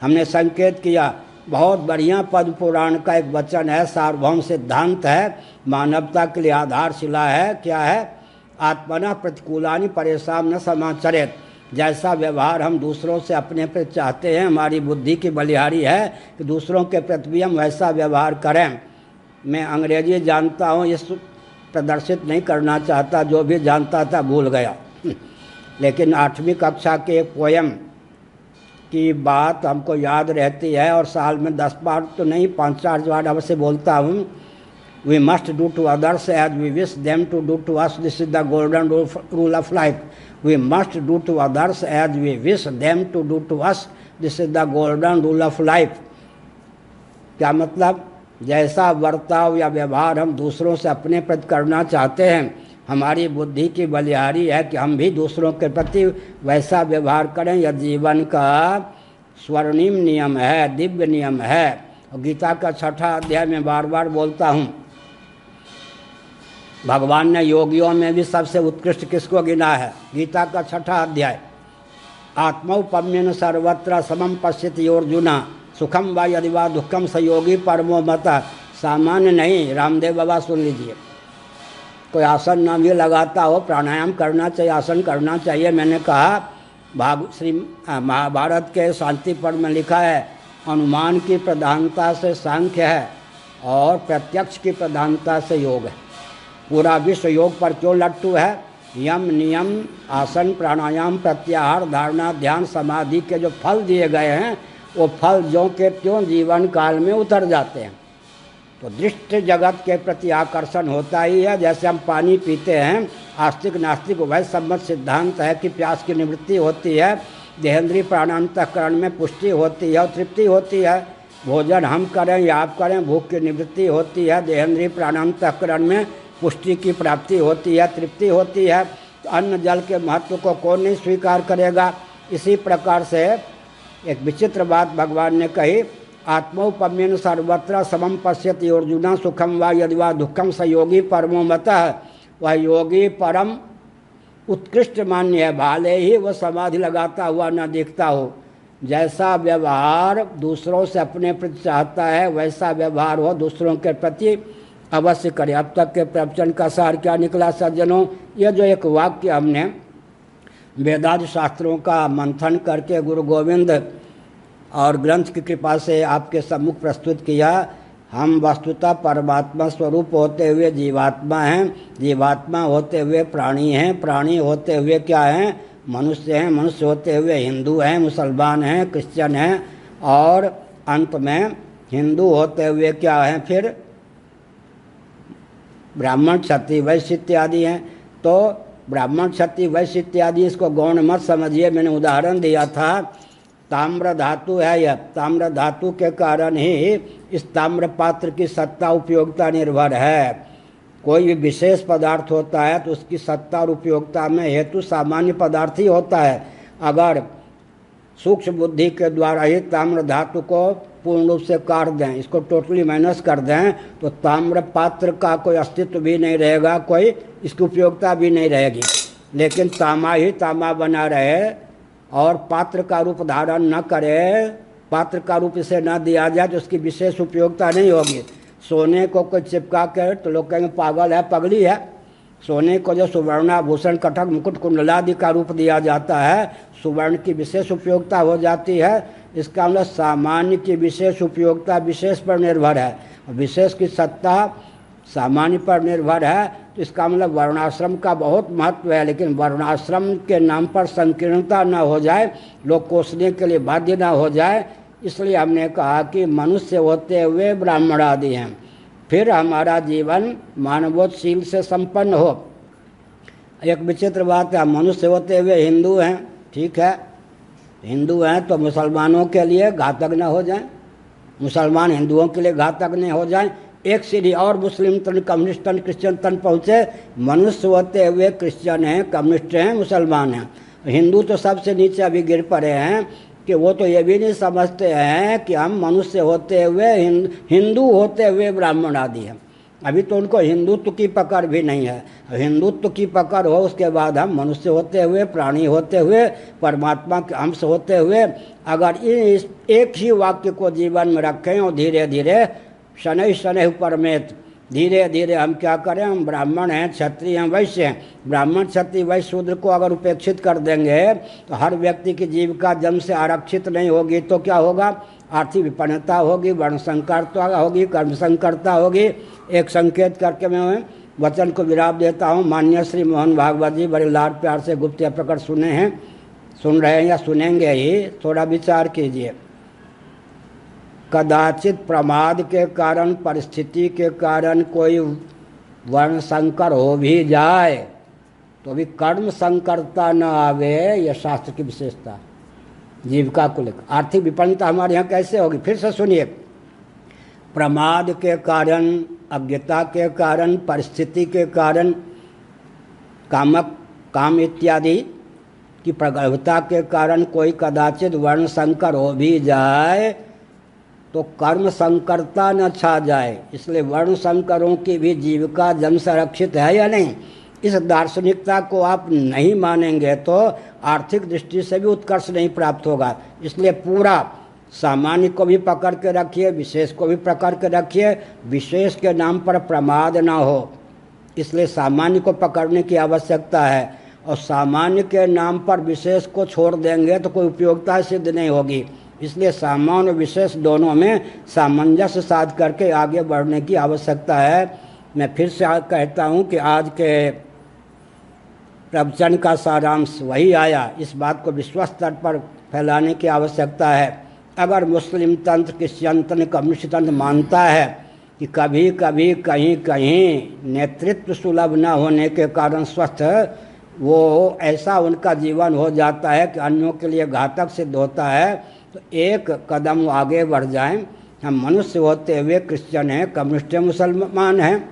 हमने संकेत किया, बहुत बढ़िया पद्म पुराण का एक वचन है, सार्वभौम सिद्धांत है, मानवता के लिए आधारशिला है। क्या है? आत्मना प्रतिकूलानि परेशान न समाचरित। जैसा व्यवहार हम दूसरों से अपने पर चाहते हैं, हमारी बुद्धि की बलिहारी है कि दूसरों के प्रति भी हम वैसा व्यवहार करें। मैं अंग्रेजी जानता हूँ, इस प्रदर्शित नहीं करना चाहता, जो भी जानता था भूल गया लेकिन 8वीं कक्षा के पोयम की बात हमको याद रहती है और साल में 10 बार तो नहीं 5-4 बार अवश्य बोलता हूँ। We must do to others as we wish them to do to us, this is the golden rule of life. We must do to others as we wish them to do to us, this is the golden rule of life. क्या मतलब? जैसा बर्ताव या व्यवहार हम दूसरों से अपने प्रति करना चाहते हैं, हमारी बुद्धि की बलिहारी है कि हम भी दूसरों के प्रति वैसा व्यवहार करें। यह जीवन का स्वर्णिम नियम है, दिव्य नियम है। और गीता का 6ठा अध्याय में बार बार बोलता हूँ, भगवान ने योगियों में भी सबसे उत्कृष्ट किसको गिना है? गीता का 6ठा अध्याय, आत्मौपम्येन सर्वत्र समम पश्यति अर्जुना, सुखम वा यदि वा दुखम स योगी परमो मतः। सामान्य नहीं, रामदेव बाबा सुन लीजिए। कोई आसन ना भी लगाता हो, प्राणायाम करना चाहिए, आसन करना चाहिए। मैंने कहा श्री महाभारत के शांति पर्व में लिखा है, अनुमान की प्रधानता से सांख्य है और प्रत्यक्ष की प्रधानता से योग है। पूरा विश्व योग पर क्यों लट्टू है? यम नियम, आसन, प्राणायाम, प्रत्याहार, धारणा, ध्यान, समाधि के जो फल दिए गए हैं वो फल जो के त्यों जीवन काल में उतर जाते हैं। तो दृष्टि जगत के प्रति आकर्षण होता ही है। जैसे हम पानी पीते हैं, आस्तिक नास्तिक वह सम्मत सिद्धांत है कि प्यास की निवृत्ति होती है, देहेंद्रीय प्राणांतकरण में पुष्टि होती है और तृप्ति होती है। भोजन हम करें या आप करें, भूख की निवृत्ति होती है, देहेंद्रीय प्राणांतकरण में पुष्टि की प्राप्ति होती है, तृप्ति होती है। तो अन्न जल के महत्व को कौन नहीं स्वीकार करेगा। इसी प्रकार से एक विचित्र बात भगवान ने कही, आत्मौपम्येन सर्वत्र समम पश्यति अर्जुना, सुखम वा यदि वा दुखम स योगी परमो मतः। वह योगी परम उत्कृष्ट मान्य है, भाले ही वह समाधि लगाता हुआ न दिखता हो। जैसा व्यवहार दूसरों से अपने प्रति चाहता है वैसा व्यवहार हो दूसरों के प्रति अवश्य करे। अब तक के प्रवचन का सार क्या निकला सज्जनों? यह जो एक वाक्य हमने वेदांत शास्त्रों का मंथन करके गुरु गोविंद और ग्रंथ की कृपा से आपके सम्मुख प्रस्तुत किया, हम वस्तुतः परमात्मा स्वरूप होते हुए जीवात्मा हैं, जीवात्मा होते हुए प्राणी हैं, प्राणी होते हुए क्या हैं? मनुष्य हैं, मनुष्य होते हुए हिंदू हैं, मुसलमान हैं, क्रिश्चियन हैं और अंत में हिंदू होते हुए क्या हैं? फिर ब्राह्मण, क्षत्रिय, वैश्य इत्यादि हैं। तो ब्राह्मण, क्षत्रिय, वैश्य इत्यादि इसको गौण मत समझिए। मैंने उदाहरण दिया था, ताम्र धातु है यह, ताम्र धातु के कारण ही इस ताम्र पात्र की सत्ता उपयोगिता निर्भर है। कोई भी विशेष पदार्थ होता है तो उसकी सत्ता और उपयोगिता में हेतु सामान्य पदार्थ ही होता है। अगर सूक्ष्म बुद्धि के द्वारा ही ताम्र धातु को पूर्ण रूप से काट दें, इसको टोटली माइनस कर दें, तो ताम्र पात्र का कोई अस्तित्व भी नहीं रहेगा, कोई इसकी उपयोगिता भी नहीं रहेगी। लेकिन तामा ही तामा बना रहे और पात्र का रूप धारण न करे, पात्र का रूप इसे न दिया जाए तो उसकी विशेष उपयोगिता नहीं होगी। सोने को कोई चिपका कर तो लोग कहेंगे पागल है, पगली है। सोने को जो सुवर्णाभूषण, कटक, मुकुट, कुंडलादि का रूप दिया जाता है, सुवर्ण की विशेष उपयोगिता हो जाती है। इसका मतलब सामान्य की विशेष उपयोगिता विशेष पर निर्भर है, विशेष की सत्ता सामान्य पर निर्भर है। तो इसका मतलब वर्णाश्रम का बहुत महत्व है, लेकिन वर्णाश्रम के नाम पर संकीर्णता न हो जाए, लोग कोसने के लिए बाध्य न हो जाए, इसलिए हमने कहा कि मनुष्य होते हुए ब्राह्मण आदि हैं। फिर हमारा जीवन मानवोत्शील से संपन्न हो। एक विचित्र बात है, मनुष्य होते हुए हिंदू हैं, ठीक है, हिंदू हैं तो मुसलमानों के लिए घातक न हो जाएं, मुसलमान हिंदुओं के लिए घातक नहीं हो जाएं। एक सीढ़ी और मुस्लिम तन, कम्युनिस्ट तन, क्रिश्चियन तन पहुँचे, मनुष्य होते हुए क्रिश्चियन हैं, कम्युनिस्ट हैं, मुसलमान हैं। हिंदू तो सबसे नीचे अभी गिर पड़े हैं कि वो तो ये भी नहीं समझते हैं कि हम मनुष्य होते हुए हिंदू होते हुए ब्राह्मण आदि हैं। अभी तो उनको हिंदुत्व की पकड़ भी नहीं है। हिंदुत्व की पकड़ हो उसके बाद हम मनुष्य होते हुए, प्राणी होते हुए, परमात्मा के अंश होते हुए अगर इस एक ही वाक्य को जीवन में रखें और धीरे धीरे शनैः शनैः परमेत, धीरे धीरे हम क्या करें, हम ब्राह्मण हैं, क्षत्रिय हैं, वैश्य हैं, ब्राह्मण क्षत्रिय वैश्य शूद्र को अगर उपेक्षित कर देंगे तो हर व्यक्ति की जीविका जन्म से आरक्षित नहीं होगी तो क्या होगा, आर्थिक विपन्नता होगी, वर्ण संकरता होगी, कर्म संकरता होगी। एक संकेत करके मैं वचन को विराम देता हूँ। माननीय श्री मोहन भागवत जी बड़े लाड प्यार से गुप्त प्रकट सुने हैं, सुन रहे हैं या सुनेंगे ही, थोड़ा विचार कीजिए। कदाचित प्रमाद के कारण, परिस्थिति के कारण कोई वर्ण संकर हो भी जाए तो भी कर्म संकरता न आवे, यह शास्त्र की विशेषता। जीविका को लेकर आर्थिक विपन्नता हमारे यहाँ कैसे होगी, फिर से सुनिए। प्रमाद के कारण, अज्ञता के कारण, परिस्थिति के कारण, काम इत्यादि की प्रगल्भता के कारण कोई कदाचित वर्ण संकर हो भी जाए तो कर्म संकरता न छा जाए। इसलिए वर्ण संकरों की भी जीविका जन्म से आरक्षित है या नहीं, इस दार्शनिकता को आप नहीं मानेंगे तो आर्थिक दृष्टि से भी उत्कर्ष नहीं प्राप्त होगा। इसलिए पूरा सामान्य को भी पकड़ के रखिए, विशेष को भी पकड़ के रखिए, विशेष के नाम पर प्रमाद ना हो, इसलिए सामान्य को पकड़ने की आवश्यकता है। और सामान्य के नाम पर विशेष को छोड़ देंगे तो कोई उपयोगिता सिद्ध नहीं होगी। इसलिए सामान्य और विशेष दोनों में सामंजस्य साध करके आगे बढ़ने की आवश्यकता है। मैं फिर से कहता हूँ कि आज के प्रवचन का सारांश वही आया, इस बात को विश्व स्तर पर फैलाने की आवश्यकता है। अगर मुस्लिम तंत्र, क्रिश्चियन तंत्र, कम्युनिस्ट तंत्र मानता है कि कभी कभी कहीं कहीं नेतृत्व सुलभ न होने के कारण स्वस्थ वो ऐसा उनका जीवन हो जाता है कि अन्यों के लिए घातक सिद्ध होता है, तो एक कदम आगे बढ़ जाएं। हम मनुष्य होते हुए क्रिश्चियन हैं, कम्युनिस्ट हैं, मुसलमान हैं,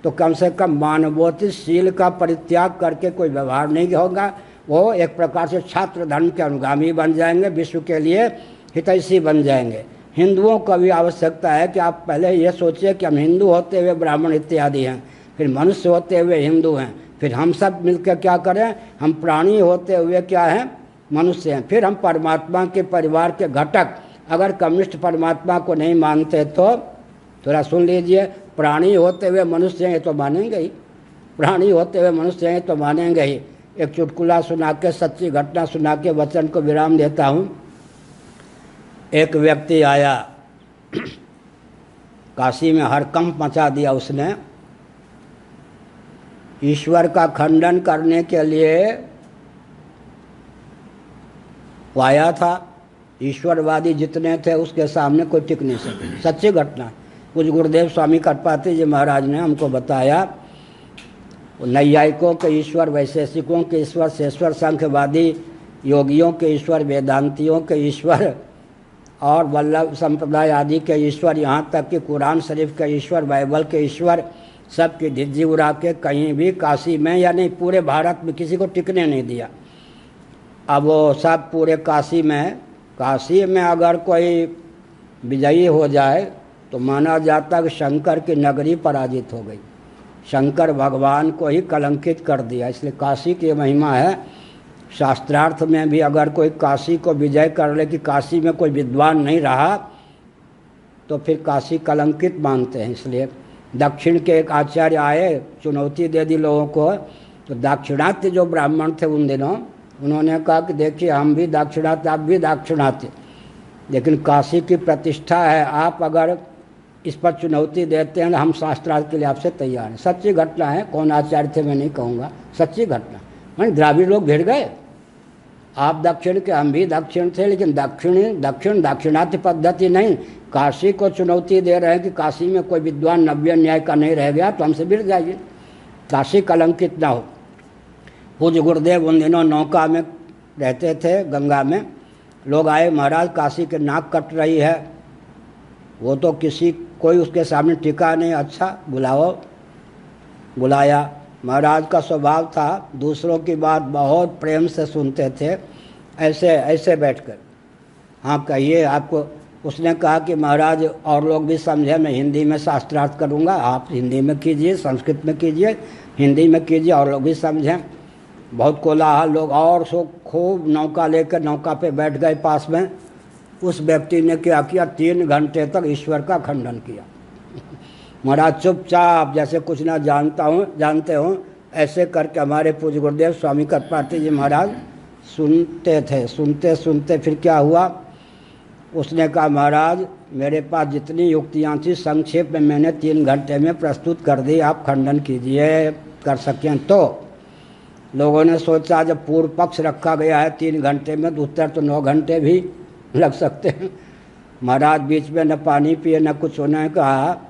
तो कम से कम मानवोचित शील का परित्याग करके कोई व्यवहार नहीं होगा। वो एक प्रकार से छात्र धर्म के अनुगामी बन जाएंगे, विश्व के लिए हितैषी बन जाएंगे। हिंदुओं को भी आवश्यकता है कि आप पहले ये सोचिए कि हम हिंदू होते हुए ब्राह्मण इत्यादि हैं, फिर मनुष्य होते हुए हिंदू हैं, फिर हम सब मिलकर क्या करें, हम प्राणी होते हुए क्या हैं, मनुष्य हैं, फिर हम परमात्मा के परिवार के घटक। अगर कम्युनिस्ट परमात्मा को नहीं मानते तो थोड़ा सुन लीजिए, प्राणी होते हुए मनुष्य हैं तो मानेंगे ही, प्राणी होते हुए मनुष्य हैं तो मानेंगे ही। एक चुटकुला सुना के, सच्ची घटना सुना के वचन को विराम देता हूँ। एक व्यक्ति आया, काशी में हड़कंप मचा दिया उसने। ईश्वर का खंडन करने के लिए वो आया था। ईश्वरवादी जितने थे उसके सामने कोई टिक नहीं सके, सच्ची घटना। कुछ गुरुदेव स्वामी कटपाती जी महाराज ने हमको बताया, नैयायिकों के ईश्वर, वैशेषिकों के ईश्वर, शेश्वर सांख्यवादी योगियों के ईश्वर, वेदांतियों के ईश्वर और वल्लभ संप्रदाय आदि के ईश्वर, यहाँ तक कि कुरान शरीफ के ईश्वर, बाइबल के ईश्वर, सबकी धिज्जी उड़ा के कहीं भी काशी में या नहीं पूरे भारत में किसी को टिकने नहीं दिया। अब वो सब पूरे काशी में अगर कोई विजयी हो जाए तो माना जाता है कि शंकर की नगरी पराजित हो गई, शंकर भगवान को ही कलंकित कर दिया। इसलिए काशी की महिमा है। शास्त्रार्थ में भी अगर कोई काशी को विजय कर ले कि काशी में कोई विद्वान नहीं रहा तो फिर काशी कलंकित मानते हैं। इसलिए दक्षिण के एक आचार्य आए, चुनौती दे दी लोगों को, तो दाक्षिणात्य जो ब्राह्मण थे उन दिनों, उन्होंने कहा कि देखिए हम भी दाक्षिणात्य, आप भी दाक्षिणात्य, लेकिन काशी की प्रतिष्ठा है, आप अगर इस पर चुनौती देते हैं हम शास्त्रार्थ के लिए आपसे तैयार हैं। सच्ची घटना है, कौन आचार्य थे मैं नहीं कहूँगा, सच्ची घटना। मैंने द्राविड़ लोग भिड़ गए, आप दक्षिण के, हम भी दक्षिण थे, लेकिन दाक्षिणात्य पद्धति नहीं। काशी को चुनौती दे रहे हैं कि काशी में कोई विद्वान नव्य न्याय का नहीं रह गया तो हमसे भिड़ जाइए, काशी कलंकित ना हो। पूज्य गुरुदेव उन दिनों नौका में रहते थे, गंगा में। लोग आए, महाराज काशी के नाक कट रही है। वो तो कोई उसके सामने टिका नहीं। अच्छा बुलाओ, बुलाया। महाराज का स्वभाव था दूसरों की बात बहुत प्रेम से सुनते थे, ऐसे ऐसे बैठकर। हाँ कहिए आपको। उसने कहा कि महाराज और लोग भी समझे, मैं हिंदी में शास्त्रार्थ करूँगा, आप हिंदी में कीजिए, संस्कृत में कीजिए, हिंदी में कीजिए, और लोग भी समझें। बहुत कोलाहल, लोग और सो खूब नौका लेकर नौका पे बैठ गए पास में। उस व्यक्ति ने क्या किया, 3 घंटे तक ईश्वर का खंडन किया। महाराज चुपचाप जैसे कुछ ना जानते हो ऐसे करके हमारे पूज्य गुरुदेव स्वामी कृपाती जी महाराज सुनते थे। सुनते सुनते फिर क्या हुआ, उसने कहा महाराज मेरे पास जितनी युक्तियाँ थी संक्षेप में मैंने 3 घंटे में प्रस्तुत कर दी, आप खंडन कीजिए, कर सकें तो। लोगों ने सोचा जब पूर्व पक्ष रखा गया है 3 घंटे में, तो उत्तर तो 9 घंटे भी लग सकते हैं। महाराज बीच में न पानी पिए न कुछ। उन्होंने कहा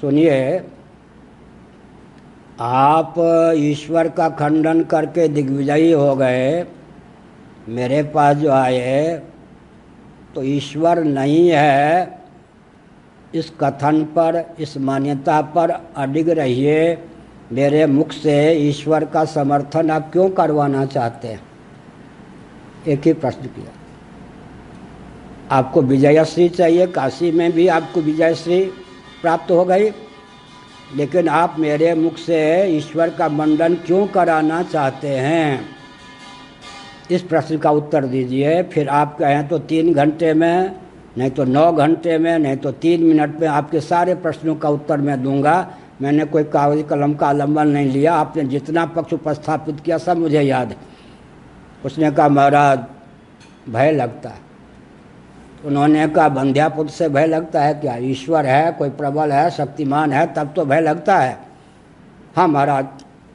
सुनिए, आप ईश्वर का खंडन करके दिग्विजयी हो गए, मेरे पास जो आए तो ईश्वर नहीं है, इस कथन पर, इस मान्यता पर अडिग रहिए। मेरे मुख से ईश्वर का समर्थन आप क्यों करवाना चाहते हैं? एक ही प्रश्न किया। आपको विजयश्री चाहिए, काशी में भी आपको विजयश्री प्राप्त हो गई, लेकिन आप मेरे मुख से ईश्वर का मंडन क्यों कराना चाहते हैं? इस प्रश्न का उत्तर दीजिए। फिर आप कहें तो 3 घंटे में, नहीं तो 9 घंटे में, नहीं तो 3 मिनट में आपके सारे प्रश्नों का उत्तर मैं दूंगा। मैंने कोई कागज कलम का अवलंबन नहीं लिया, आपने जितना पक्ष उपस्थापित किया सब मुझे याद है। उसने कहा महाराज भय लगता है। उन्होंने कहा बंध्यापुत्र से भय लगता है क्या? ईश्वर है, कोई प्रबल है, शक्तिमान है, तब तो भय लगता है। हाँ महाराज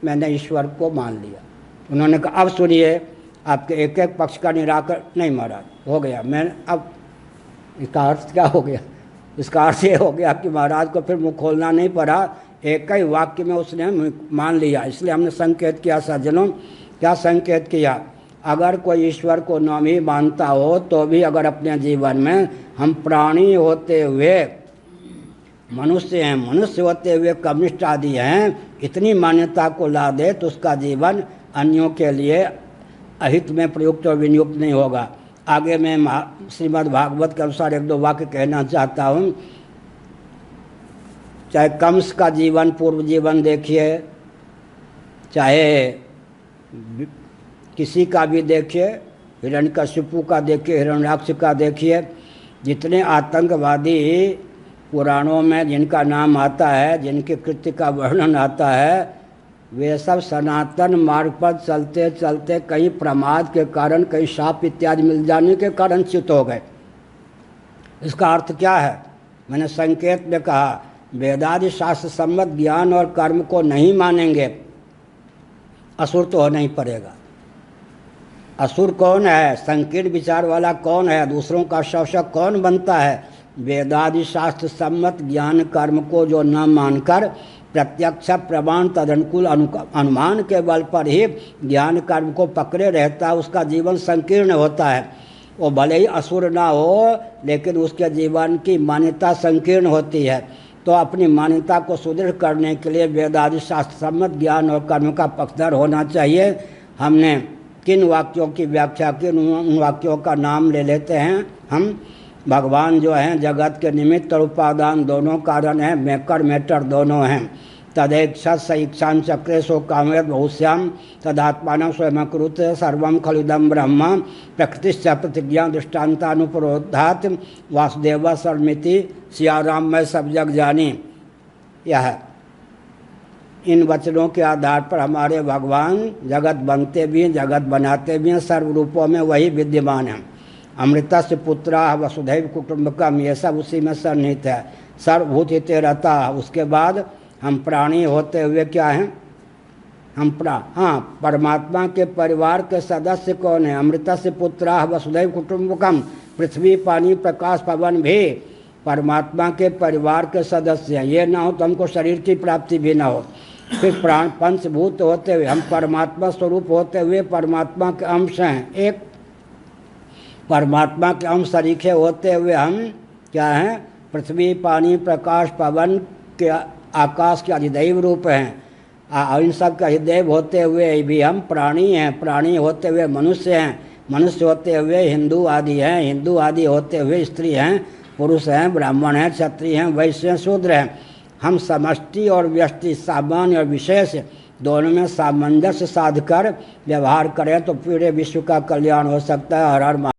मैंने ईश्वर को मान लिया। उन्होंने कहा अब सुनिए, आपके एक एक पक्ष का निराकरण। नहीं महाराज हो गया, मैं अब इसका अर्थ क्या हो गया? इसका अर्थ ये हो गया कि महाराज को फिर मुँह खोलना नहीं पड़ा, एक ही वाक्य में उसने मान लिया। इसलिए हमने संकेत किया सज्जनों, क्या संकेत किया? अगर कोई ईश्वर को न भी मानता हो तो भी अगर अपने जीवन में हम प्राणी होते हुए मनुष्य हैं, मनुष्य होते हुए कम्युनिस्ट आदि हैं, इतनी मान्यता को ला दे तो उसका जीवन अन्यों के लिए अहित में प्रयुक्त और विनियुक्त नहीं होगा। आगे मैं श्रीमद् भागवत के अनुसार 1-2 वाक्य कहना चाहता हूँ। चाहे कंस का जीवन, पूर्व जीवन देखिए, चाहे किसी का भी देखिए, हिरण्यकशिपु का देखिए, हिरण्याक्ष का देखिए, जितने आतंकवादी पुराणों में जिनका नाम आता है, जिनके कृत्य का वर्णन आता है, वे सब सनातन मार्ग पर चलते चलते कहीं प्रमाद के कारण, कहीं शाप इत्यादि मिल जाने के कारण च्युत हो गए। इसका अर्थ क्या है? मैंने संकेत में कहा, वेदादि शास्त्र सम्मत ज्ञान और कर्म को नहीं मानेंगे, असुर तो होना ही पड़ेगा। असुर कौन है? संकीर्ण विचार वाला कौन है? दूसरों का शोषक कौन बनता है? वेदादि शास्त्र सम्मत ज्ञान कर्म को जो न मानकर प्रत्यक्ष प्रमाण तदनुकूल अनुमान के बल पर ही ज्ञान कर्म को पकड़े रहता है, उसका जीवन संकीर्ण होता है। वो भले ही असुर ना हो, लेकिन उसके जीवन की मान्यता संकीर्ण होती है। तो अपनी मान्यता को सुदृढ़ करने के लिए वेदादि शास्त्र सम्मत ज्ञान और कर्म का पक्षधर होना चाहिए। हमने किन वाक्यों की व्याख्या की, उन वाक्यों का नाम ले लेते हैं हम। भगवान जो हैं जगत के निमित्त और उपादान दोनों कारण हैं, मेकर मेटर दोनों हैं। तदेक्षा स इच्छान चक्रे सो कामेत बहुश्याम तदात्मान स्वयंकृत सर्वम खलुदम ब्रह्म प्रकृतिश्च प्रतिज्ञा दृष्टान्तानुपरोधात वासुदेव सर्वमिति सियाराम मैं सब जग जानी। यह इन वचनों के आधार पर हमारे भगवान जगत बनते भी हैं, जगत बनाते भी हैं, सर्व रूपों में वही विद्यमान हैं। अमृतस्य पुत्रा वसुधैव कुटुंबकम, ये सब उसी में सन्निहित है। सर्वभूत हिते रहता। उसके बाद हम प्राणी होते हुए क्या हैं? हम परमात्मा के परिवार के सदस्य कौन है? अमृतस्य पुत्रा वसुधैव कुटुंबकम, पृथ्वी पानी प्रकाश पवन भी परमात्मा के परिवार के सदस्य हैं। ये ना हो तो हमको शरीर की प्राप्ति भी ना हो। फिर प्राण पंचभूत होते हुए हम परमात्मा स्वरूप होते हुए परमात्मा के अंश हैं। एक परमात्मा के अंश सरीखे होते हुए हम क्या हैं? पृथ्वी, पानी, प्रकाश, पवन के आकाश के अधिदैव रूप हैं। इन सब के अधिदैव होते हुए भी हम प्राणी हैं। प्राणी होते हुए मनुष्य हैं। मनुष्य होते हुए हिंदू आदि हैं। हिंदू आदि होते हुए स्त्री हैं, पुरुष हैं, ब्राह्मण हैं, क्षत्रिय हैं, वैश्य हैं, शूद्र हैं। हम समष्टि और व्यष्टि, सामान्य और विशेष दोनों में सामंजस्य साधकर व्यवहार करें तो पूरे विश्व का कल्याण हो सकता है। हर हर